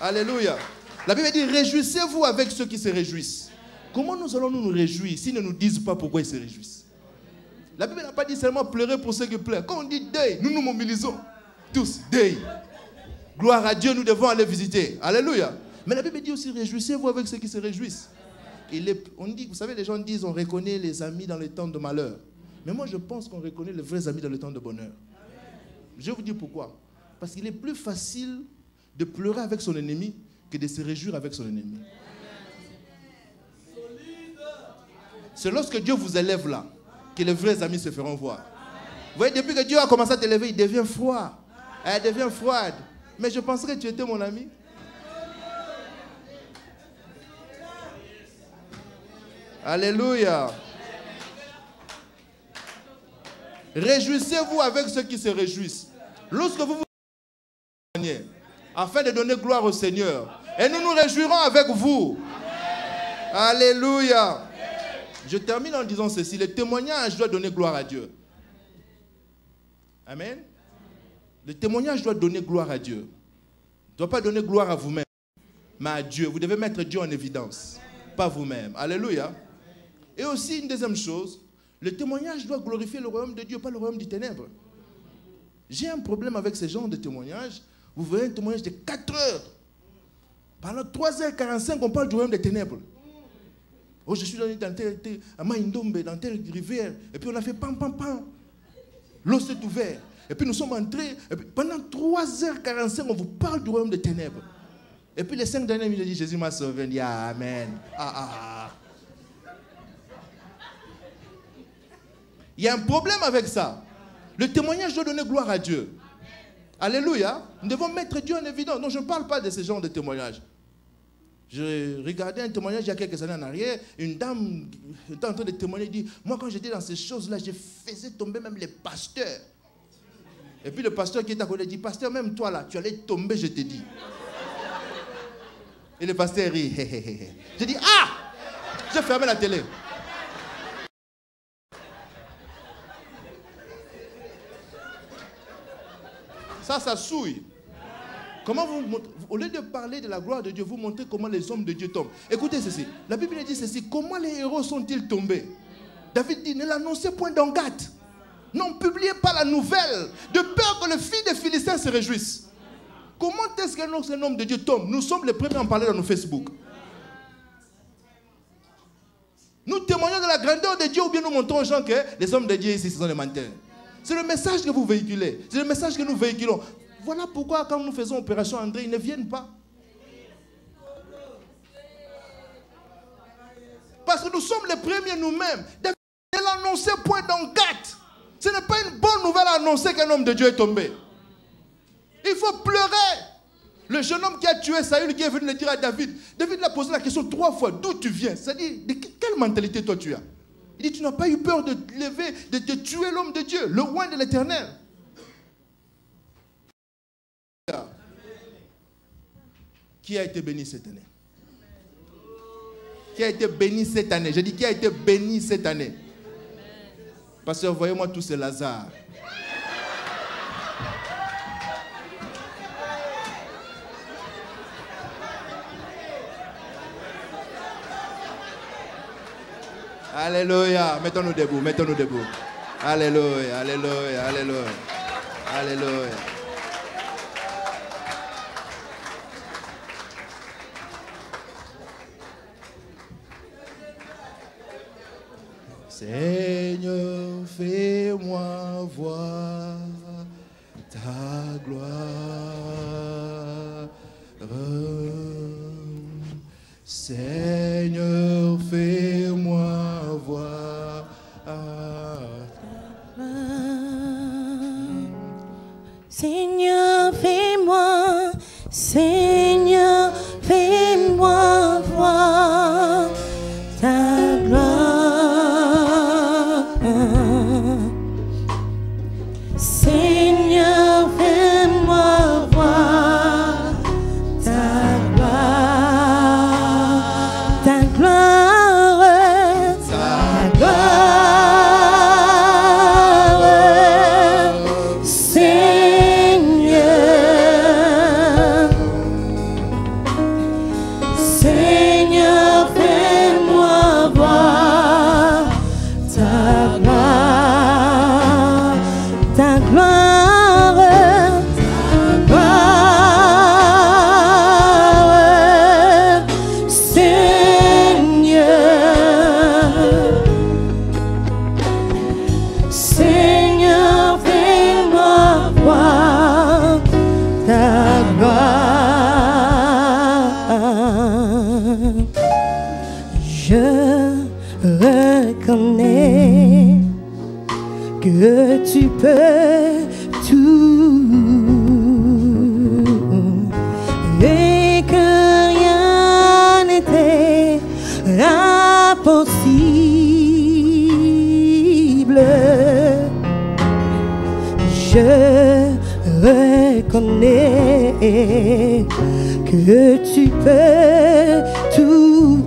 E: Alléluia. La Bible dit, réjouissez-vous avec ceux qui se réjouissent. Comment nous allons nous réjouir s'ils ne nous disent pas pourquoi ils se réjouissent? La Bible n'a pas dit seulement pleurer pour ceux qui pleurent. Quand on dit deuil, nous nous mobilisons. Tous, deuil. Gloire à Dieu, nous devons aller visiter. Alléluia. Mais la Bible dit aussi, réjouissez-vous avec ceux qui se réjouissent. On dit, vous savez, les gens disent, on reconnaît les amis dans les temps de malheur. Mais moi, je pense qu'on reconnaît les vrais amis dans les temps de bonheur. Je vais vous dire pourquoi. Parce qu'il est plus facile de pleurer avec son ennemi que de se réjouir avec son ennemi. C'est lorsque Dieu vous élève là que les vrais amis se feront voir. Vous voyez, depuis que Dieu a commencé à t'élever, il devient froid. Elle devient froide. Mais je penserais que tu étais mon ami. Alléluia. Réjouissez-vous avec ceux qui se réjouissent. Lorsque vous vous afin de donner gloire au Seigneur. Et nous nous réjouirons avec vous. Alléluia. Je termine en disant ceci. Le témoignage doit donner gloire à Dieu. Amen. Le témoignage doit donner gloire à Dieu. Il ne doit pas donner gloire à vous-même, mais à Dieu. Vous devez mettre Dieu en évidence, pas vous-même. Alléluia. Et aussi une deuxième chose, le témoignage doit glorifier le royaume de Dieu, pas le royaume des ténèbres. J'ai un problème avec ce genre de témoignage. Vous verrez un témoignage de 4 heures. Pendant 3h45, on parle du royaume des ténèbres. Oh, je suis à Maïndombe, dans telle rivière. Et puis on a fait pam, pam, pam. L'eau s'est ouverte. Et puis nous sommes entrés. Et puis pendant 3h45, on vous parle du royaume des ténèbres. Et puis les 5 dernières minutes, je dis, Jésus m'a sauvé. Il dit, Amen. Il y a un problème avec ça. Le témoignage doit donner gloire à Dieu. Alléluia. Nous devons mettre Dieu en évidence. Non, je ne parle pas de ce genre de témoignage. Je regardais un témoignage il y a quelques années en arrière. Une dame était en train de témoigner. Elle dit, moi quand j'étais dans ces choses-là, je faisais tomber même les pasteurs. Et puis le pasteur qui est à côté dit, pasteur, même toi là, tu allais tomber, je te dis. Et le pasteur rit. Je dis, j'ai fermé la télé. Ça souille. Comment vous, au lieu de parler de la gloire de Dieu, vous montrez comment les hommes de Dieu tombent. Écoutez ceci. La Bible dit ceci. Comment les héros sont-ils tombés? David dit, ne l'annoncez point dans Gath. Non, publiez pas la nouvelle, de peur que le fils des Philistins se réjouisse. Comment est-ce qu'un homme de Dieu tombe? Nous sommes les premiers à en parler dans nos Facebook. Nous témoignons de la grandeur de Dieu ou bien nous montrons aux gens que les hommes de Dieu ici, ce sont les menteurs. C'est le message que vous véhiculez. C'est le message que nous véhiculons. Voilà pourquoi quand nous faisons opération André, ils ne viennent pas. Parce que nous sommes les premiers nous-mêmes. Ne l'annoncez point dans Gath. Ce n'est pas une bonne nouvelle à annoncer qu'un homme de Dieu est tombé. Il faut pleurer. Le jeune homme qui a tué Saül, qui est venu le dire à David. David l'a posé la question 3 fois. D'où tu viens? C'est-à-dire, de quelle mentalité toi tu as? Il dit, tu n'as pas eu peur de te lever, de te tuer l'homme de Dieu, le roi de l'Éternel. Qui a été béni cette année? Qui a été béni cette année? Je dis, qui a été béni cette année? Pasteur, voyez-moi tous ces Lazare. Alléluia. Mettons-nous debout, mettons-nous debout. Alléluia, alléluia, alléluia. Alléluia. Seigneur, fais-moi voir ta gloire. Seigneur, fais-moi voir.
A: Seigneur, fais-moi, Seigneur, fais-moi voir ta gloire. Seigneur, fais-moi voir ta gloire, ta gloire, ta gloire. Seigneur, Seigneur, fais-moi voir ta gloire, ta gloire, ta gloire. Seigneur, Seigneur, fais-moi voir ta gloire. Je reconnais que tu peux tout et que rien n'était impossible. Je reconnais que tu peux tout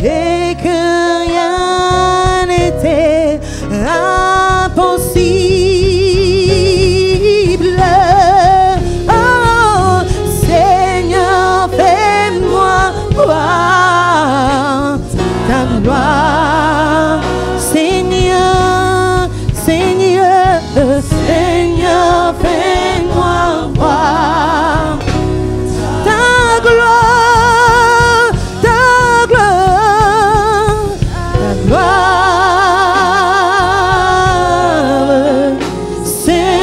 A: et que rien n'était impossible. Oh Seigneur, fais-moi voir ta gloire. Seigneur, Seigneur, Seigneur, fais-moi voir ta gloire, ta gloire, ta gloire. Seigneur,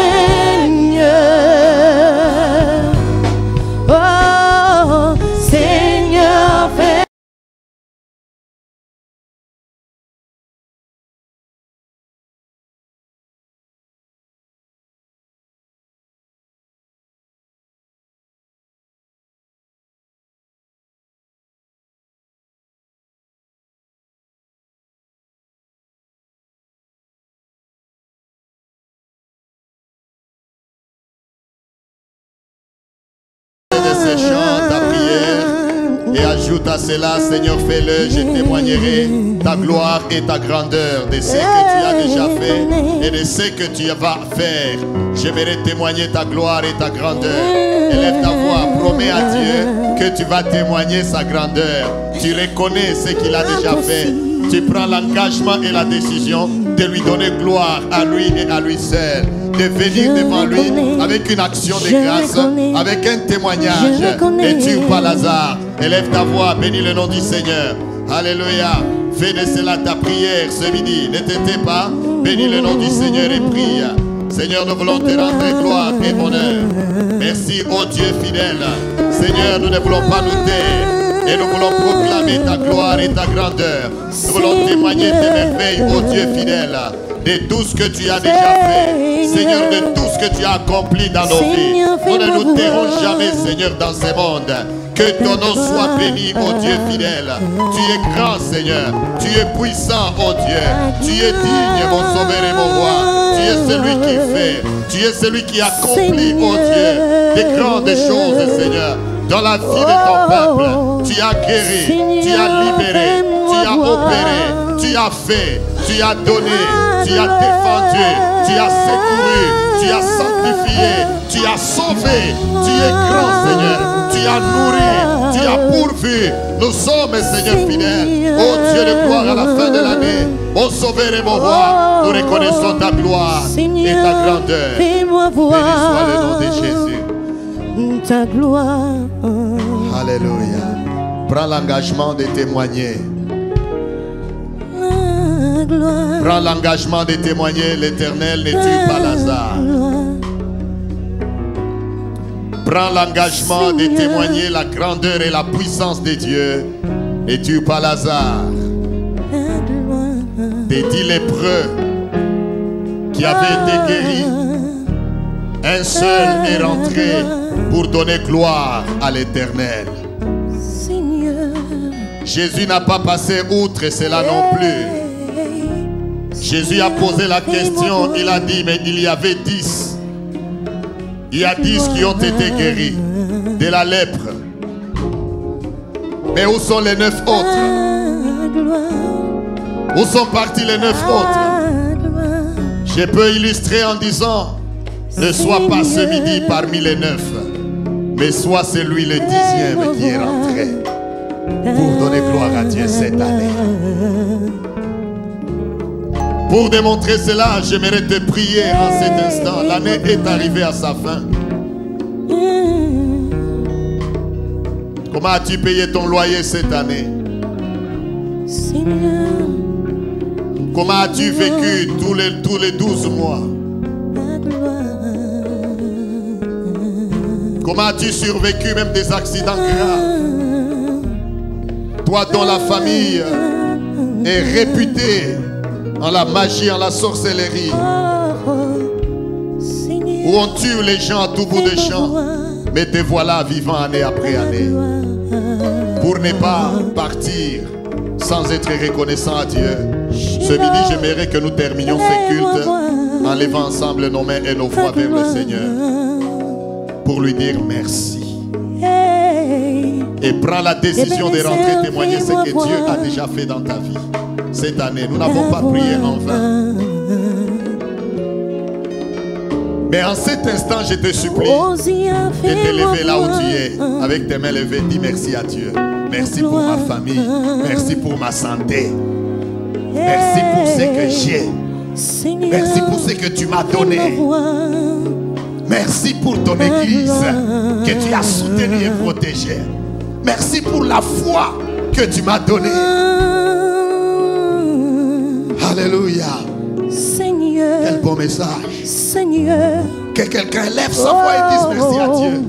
A: oh Seigneur, fais
C: de ces chants, ta prière, et ajoute à cela, Seigneur, fais-le, je témoignerai ta gloire et ta grandeur de ce que tu as déjà fait et de ce que tu vas faire. J'aimerais témoigner ta gloire et ta grandeur. Élève ta voix, promets à Dieu que tu vas témoigner sa grandeur. Tu reconnais ce qu'il a déjà fait. Tu prends l'engagement et la décision de lui donner gloire à lui et à lui seul. De venir devant lui avec une action de grâce, avec un témoignage. Et tu pas Lazare. Élève ta voix, bénis le nom du Seigneur. Alléluia. Fais de cela ta prière ce midi. Ne t'étais pas. Bénis le nom du Seigneur et prie. Seigneur, nous voulons te rendre gloire et honneur. Merci, ô Dieu fidèle. Seigneur, nous ne voulons pas nous taire. Et nous voulons proclamer ta gloire et ta grandeur. Nous voulons témoigner tes merveilles, ô Dieu fidèle, de tout ce que tu as déjà fait. Seigneur, de tout ce que tu as accompli dans nos vies. Nous ne nous tairons jamais, Seigneur, dans ce monde. Que ton nom soit béni, ô Dieu fidèle. Tu es grand, Seigneur. Tu es puissant, ô Dieu. Tu es digne, mon sauveur et mon roi. Tu es celui qui fait. Tu es celui qui accomplit, ô Dieu, des grandes choses, Seigneur. Dans la vie de ton peuple, tu as guéri, tu as libéré, tu as opéré, tu as fait, tu as donné, tu as défendu, tu as secouru, tu as sanctifié, tu as sauvé. Tu es grand, Seigneur. Tu as nourri, tu as pourvu. Nous sommes, Seigneur fidèle. Oh Dieu de gloire, à la fin de l'année, mon sauveur et mon roi, nous reconnaissons ta gloire et ta grandeur. Béni soit le nom de Jésus.
A: Ta gloire.
C: Alléluia. Prends l'engagement de témoigner Prends l'engagement de témoigner. L'Éternel ne tue pas Lazare. Prends l'engagement de témoigner la grandeur et la puissance de Dieu. Ne tue pas Lazare. Des 10 lépreux qui avaient été guéris, un seul est rentré pour donner gloire à l'Éternel. Jésus n'a pas passé outre cela non plus. Jésus a posé la question, il a dit, mais il y avait 10. Il y a 10 qui ont été guéris de la lèpre. Mais où sont les 9 autres? Où sont partis les 9 autres? Je peux illustrer en disant, ne sois pas ce midi parmi les 9, mais sois celui le 10e qui est rentré pour donner gloire à Dieu cette année. Pour démontrer cela, j'aimerais te prier en cet instant. L'année est arrivée à sa fin. Comment as-tu payé ton loyer cette année? Comment as-tu vécu tous les 12 mois? Comment as-tu survécu même des accidents graves? Toi dont la famille est réputée en la magie, en la sorcellerie, où on tue les gens à tout bout de champ, mais te voilà vivant année après année. Pour ne pas partir sans être reconnaissant à Dieu. Ce midi, j'aimerais que nous terminions ce culte en levant ensemble nos mains et nos voix vers le Seigneur pour lui dire merci. Et prends la décision de rentrer témoigner ce que Dieu a déjà fait dans ta vie. Cette année, nous n'avons pas prié en vain. Mais en cet instant, je te supplie de te lever là où tu es, avec tes mains levées, dis merci à Dieu. Merci pour ma famille, merci pour ma santé, merci pour ce que j'ai, merci pour ce que tu m'as donné, merci pour ton église que tu as soutenue et protégée, merci pour la foi que tu m'as donnée. Alléluia.
A: Seigneur,
C: quel beau message.
A: Seigneur,
C: que quelqu'un lève sa voix et dise merci à Dieu.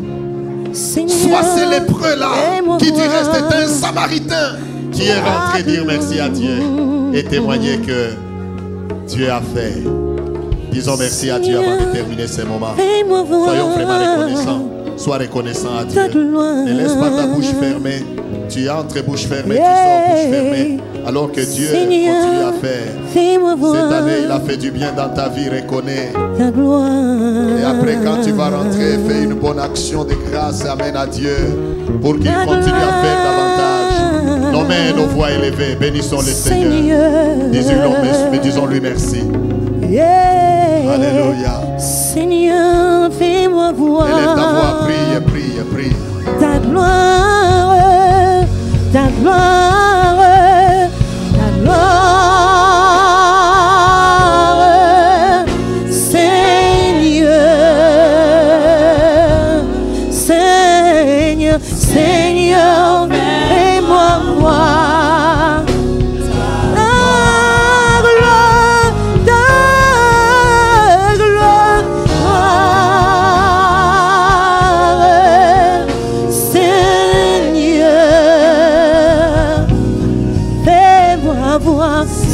A: Seigneur,
C: sois ce lépreux là qui du reste est un samaritain qui est rentré dire merci à Dieu et témoigner que Dieu a fait. Disons merci à Dieu avant de terminer ces moments. Soyons vraiment reconnaissants. Sois reconnaissant à Dieu. Ne laisse pas ta bouche fermée. Tu entres bouche fermée, tu sors bouche fermée. Alors que Dieu continue à faire. Cette année, il a fait du bien dans ta vie, reconnais. Et après, quand tu vas rentrer, fais une bonne action de grâce et amène à Dieu pour qu'il continue à faire davantage. Nos mains et nos voix élevées, bénissons le Seigneur. Disons-lui merci. Alléluia.
A: Seigneur, fais-moi voir.
C: Élève ta voix, prie, prie, prie.
A: Ta gloire, ta gloire, ta gloire. Seigneur, Seigneur, Seigneur, fais-moi voir.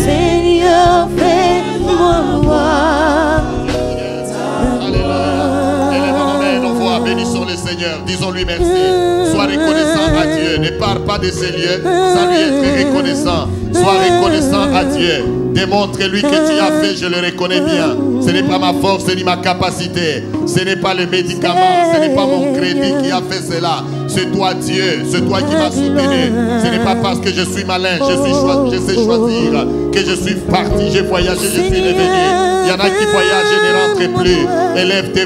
A: Seigneur, fais-moi voir.
C: Alléluia. Élèvons nos mains, nos voix, bénissons le Seigneur. Disons-lui merci. Sois reconnaissant à Dieu. Ne pars pas de ces lieux sans lui être reconnaissant. Sois reconnaissant à Dieu. Démontre-lui que tu as fait, je le reconnais bien. Ce n'est pas ma force ni ma capacité. Ce n'est pas le médicament, ce n'est pas mon crédit qui a fait cela. C'est toi Dieu, c'est toi qui m'as soutenu. Ce n'est pas parce que je suis malin, je sais choisir, que je suis parti, j'ai voyagé, je suis revenu. Il y en a qui voyagent et ne rentrent plus. Élève ta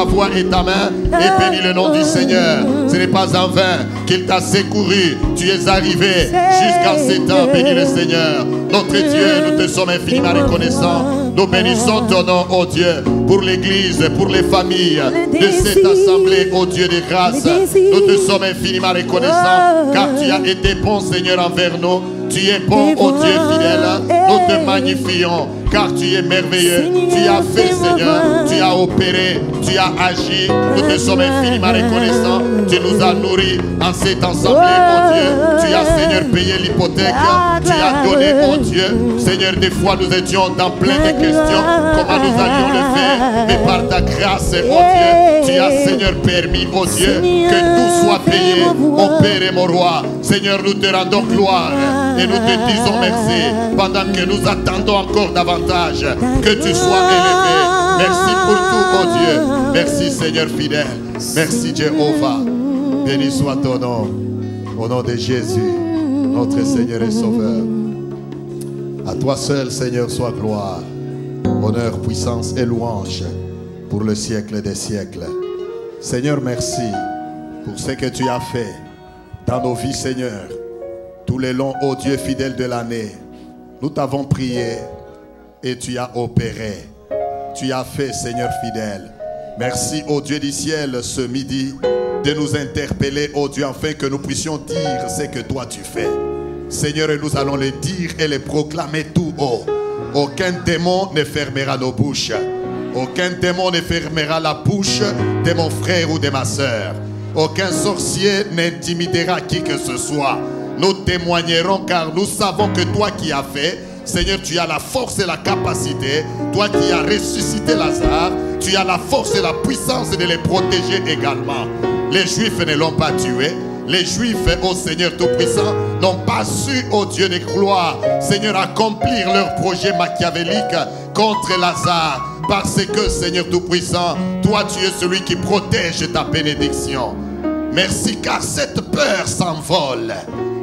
C: voix et ta main et bénis le nom du Seigneur. Ce n'est pas en vain qu'il t'a secouru. Tu es arrivé jusqu'à ce temps. Bénis le Seigneur. Notre Dieu, nous te sommes infiniment reconnaissants. Nous bénissons ton nom, ô Dieu, pour l'église, pour les familles de cette assemblée, ô Dieu de grâce. Nous te sommes infiniment reconnaissants car tu as été bon, Seigneur, envers nous. Tu es bon, ô Dieu fidèle. Nous nous te magnifions, car tu es merveilleux. Tu as fait, Seigneur, tu as opéré, tu as agi. Nous te sommes infiniment reconnaissants. Tu nous as nourris en cette assemblée, mon Dieu. Tu as, Seigneur, payé l'hypothèque. Tu as donné, mon Dieu. Seigneur, des fois nous étions dans plein de questions. Comment nous allions le faire? Mais par ta grâce, mon Dieu, tu as, Seigneur, permis, mon Dieu, que tout soit payé. Mon Père et mon Roi, Seigneur, nous te rendons gloire et nous te disons merci pendant que nous attendons encore davantage que tu sois élevé. Merci pour tout, mon Dieu. Merci, Seigneur fidèle. Merci, Jéhovah. Béni soit ton nom. Au nom de Jésus, notre Seigneur et Sauveur. À toi seul, Seigneur, soit gloire, honneur, puissance et louange pour le siècle des siècles. Seigneur, merci pour ce que tu as fait dans nos vies, Seigneur. Tous les longs, ô Dieu fidèle de l'année, nous t'avons prié et tu as opéré. Tu as fait, Seigneur fidèle. Merci, ô Dieu du ciel, ce midi, de nous interpeller, ô Dieu, afin que nous puissions dire ce que toi tu fais. Seigneur, et nous allons le dire et le proclamer tout haut. Aucun démon ne fermera nos bouches. Aucun démon ne fermera la bouche de mon frère ou de ma soeur. Aucun sorcier n'intimidera qui que ce soit. Nous témoignerons car nous savons que toi qui as fait, Seigneur, tu as la force et la capacité. Toi qui as ressuscité Lazare, tu as la force et la puissance de les protéger également. Les Juifs ne l'ont pas tué. Les Juifs, ô Seigneur Tout-Puissant, n'ont pas su, ô Dieu de gloire, Seigneur, accomplir leur projet machiavélique contre Lazare. Parce que, Seigneur Tout-Puissant, toi tu es celui qui protège ta bénédiction. Merci car cette peur s'envole.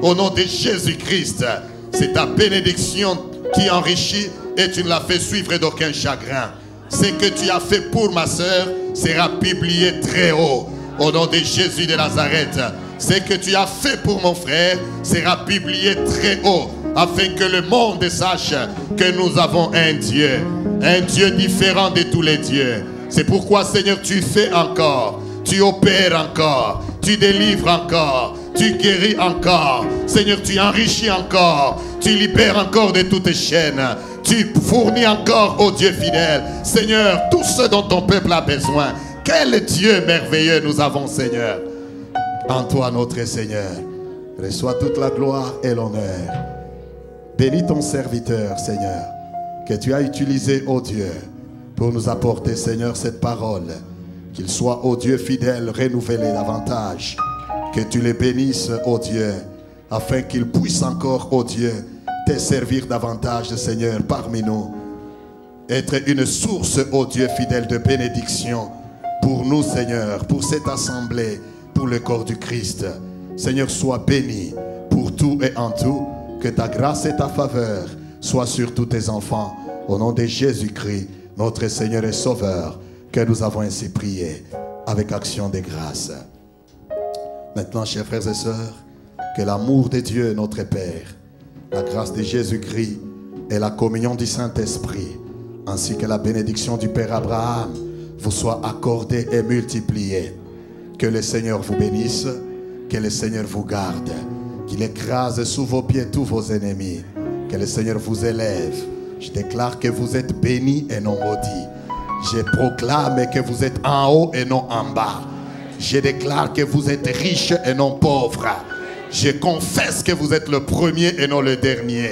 C: Au nom de Jésus-Christ, c'est ta bénédiction qui enrichit et tu ne l'as fait suivre d'aucun chagrin. Ce que tu as fait pour ma soeur sera publié très haut. Au nom de Jésus de Nazareth, ce que tu as fait pour mon frère sera publié très haut, afin que le monde sache que nous avons un Dieu différent de tous les dieux. C'est pourquoi, Seigneur, tu fais encore, tu opères encore, tu délivres encore, tu guéris encore. Seigneur, tu enrichis encore, tu libères encore de toutes chaînes, tu fournis encore, ô Dieu fidèle. Seigneur, tout ce dont ton peuple a besoin. Quel Dieu merveilleux nous avons, Seigneur. En toi, notre Seigneur, reçois toute la gloire et l'honneur. Bénis ton serviteur, Seigneur, que tu as utilisé, ô Dieu, pour nous apporter, Seigneur, cette parole. Qu'il soit, ô Dieu fidèle, renouvelé davantage. Que tu les bénisses, ô Dieu, afin qu'ils puissent encore, ô Dieu, te servir davantage, Seigneur, parmi nous. Être une source, ô Dieu fidèle, de bénédiction pour nous, Seigneur, pour cette assemblée, pour le corps du Christ. Seigneur, sois béni pour tout et en tout. Que ta grâce et ta faveur soient sur tous tes enfants. Au nom de Jésus-Christ, notre Seigneur et Sauveur, que nous avons ainsi prié avec action de grâce. Maintenant, chers frères et sœurs, que l'amour de Dieu, notre Père, la grâce de Jésus-Christ et la communion du Saint-Esprit, ainsi que la bénédiction du Père Abraham, vous soient accordées et multipliées. Que le Seigneur vous bénisse, que le Seigneur vous garde, qu'il écrase sous vos pieds tous vos ennemis, que le Seigneur vous élève. Je déclare que vous êtes bénis et non maudits. Je proclame que vous êtes en haut et non en bas. Je déclare que vous êtes riches et non pauvres. Je confesse que vous êtes le premier et non le dernier.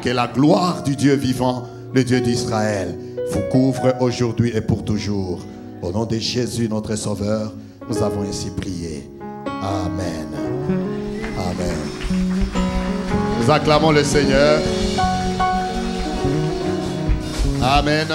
C: Que la gloire du Dieu vivant, le Dieu d'Israël, vous couvre aujourd'hui et pour toujours. Au nom de Jésus, notre Sauveur, nous avons ainsi prié. Amen. Amen. Nous acclamons le Seigneur. Amen.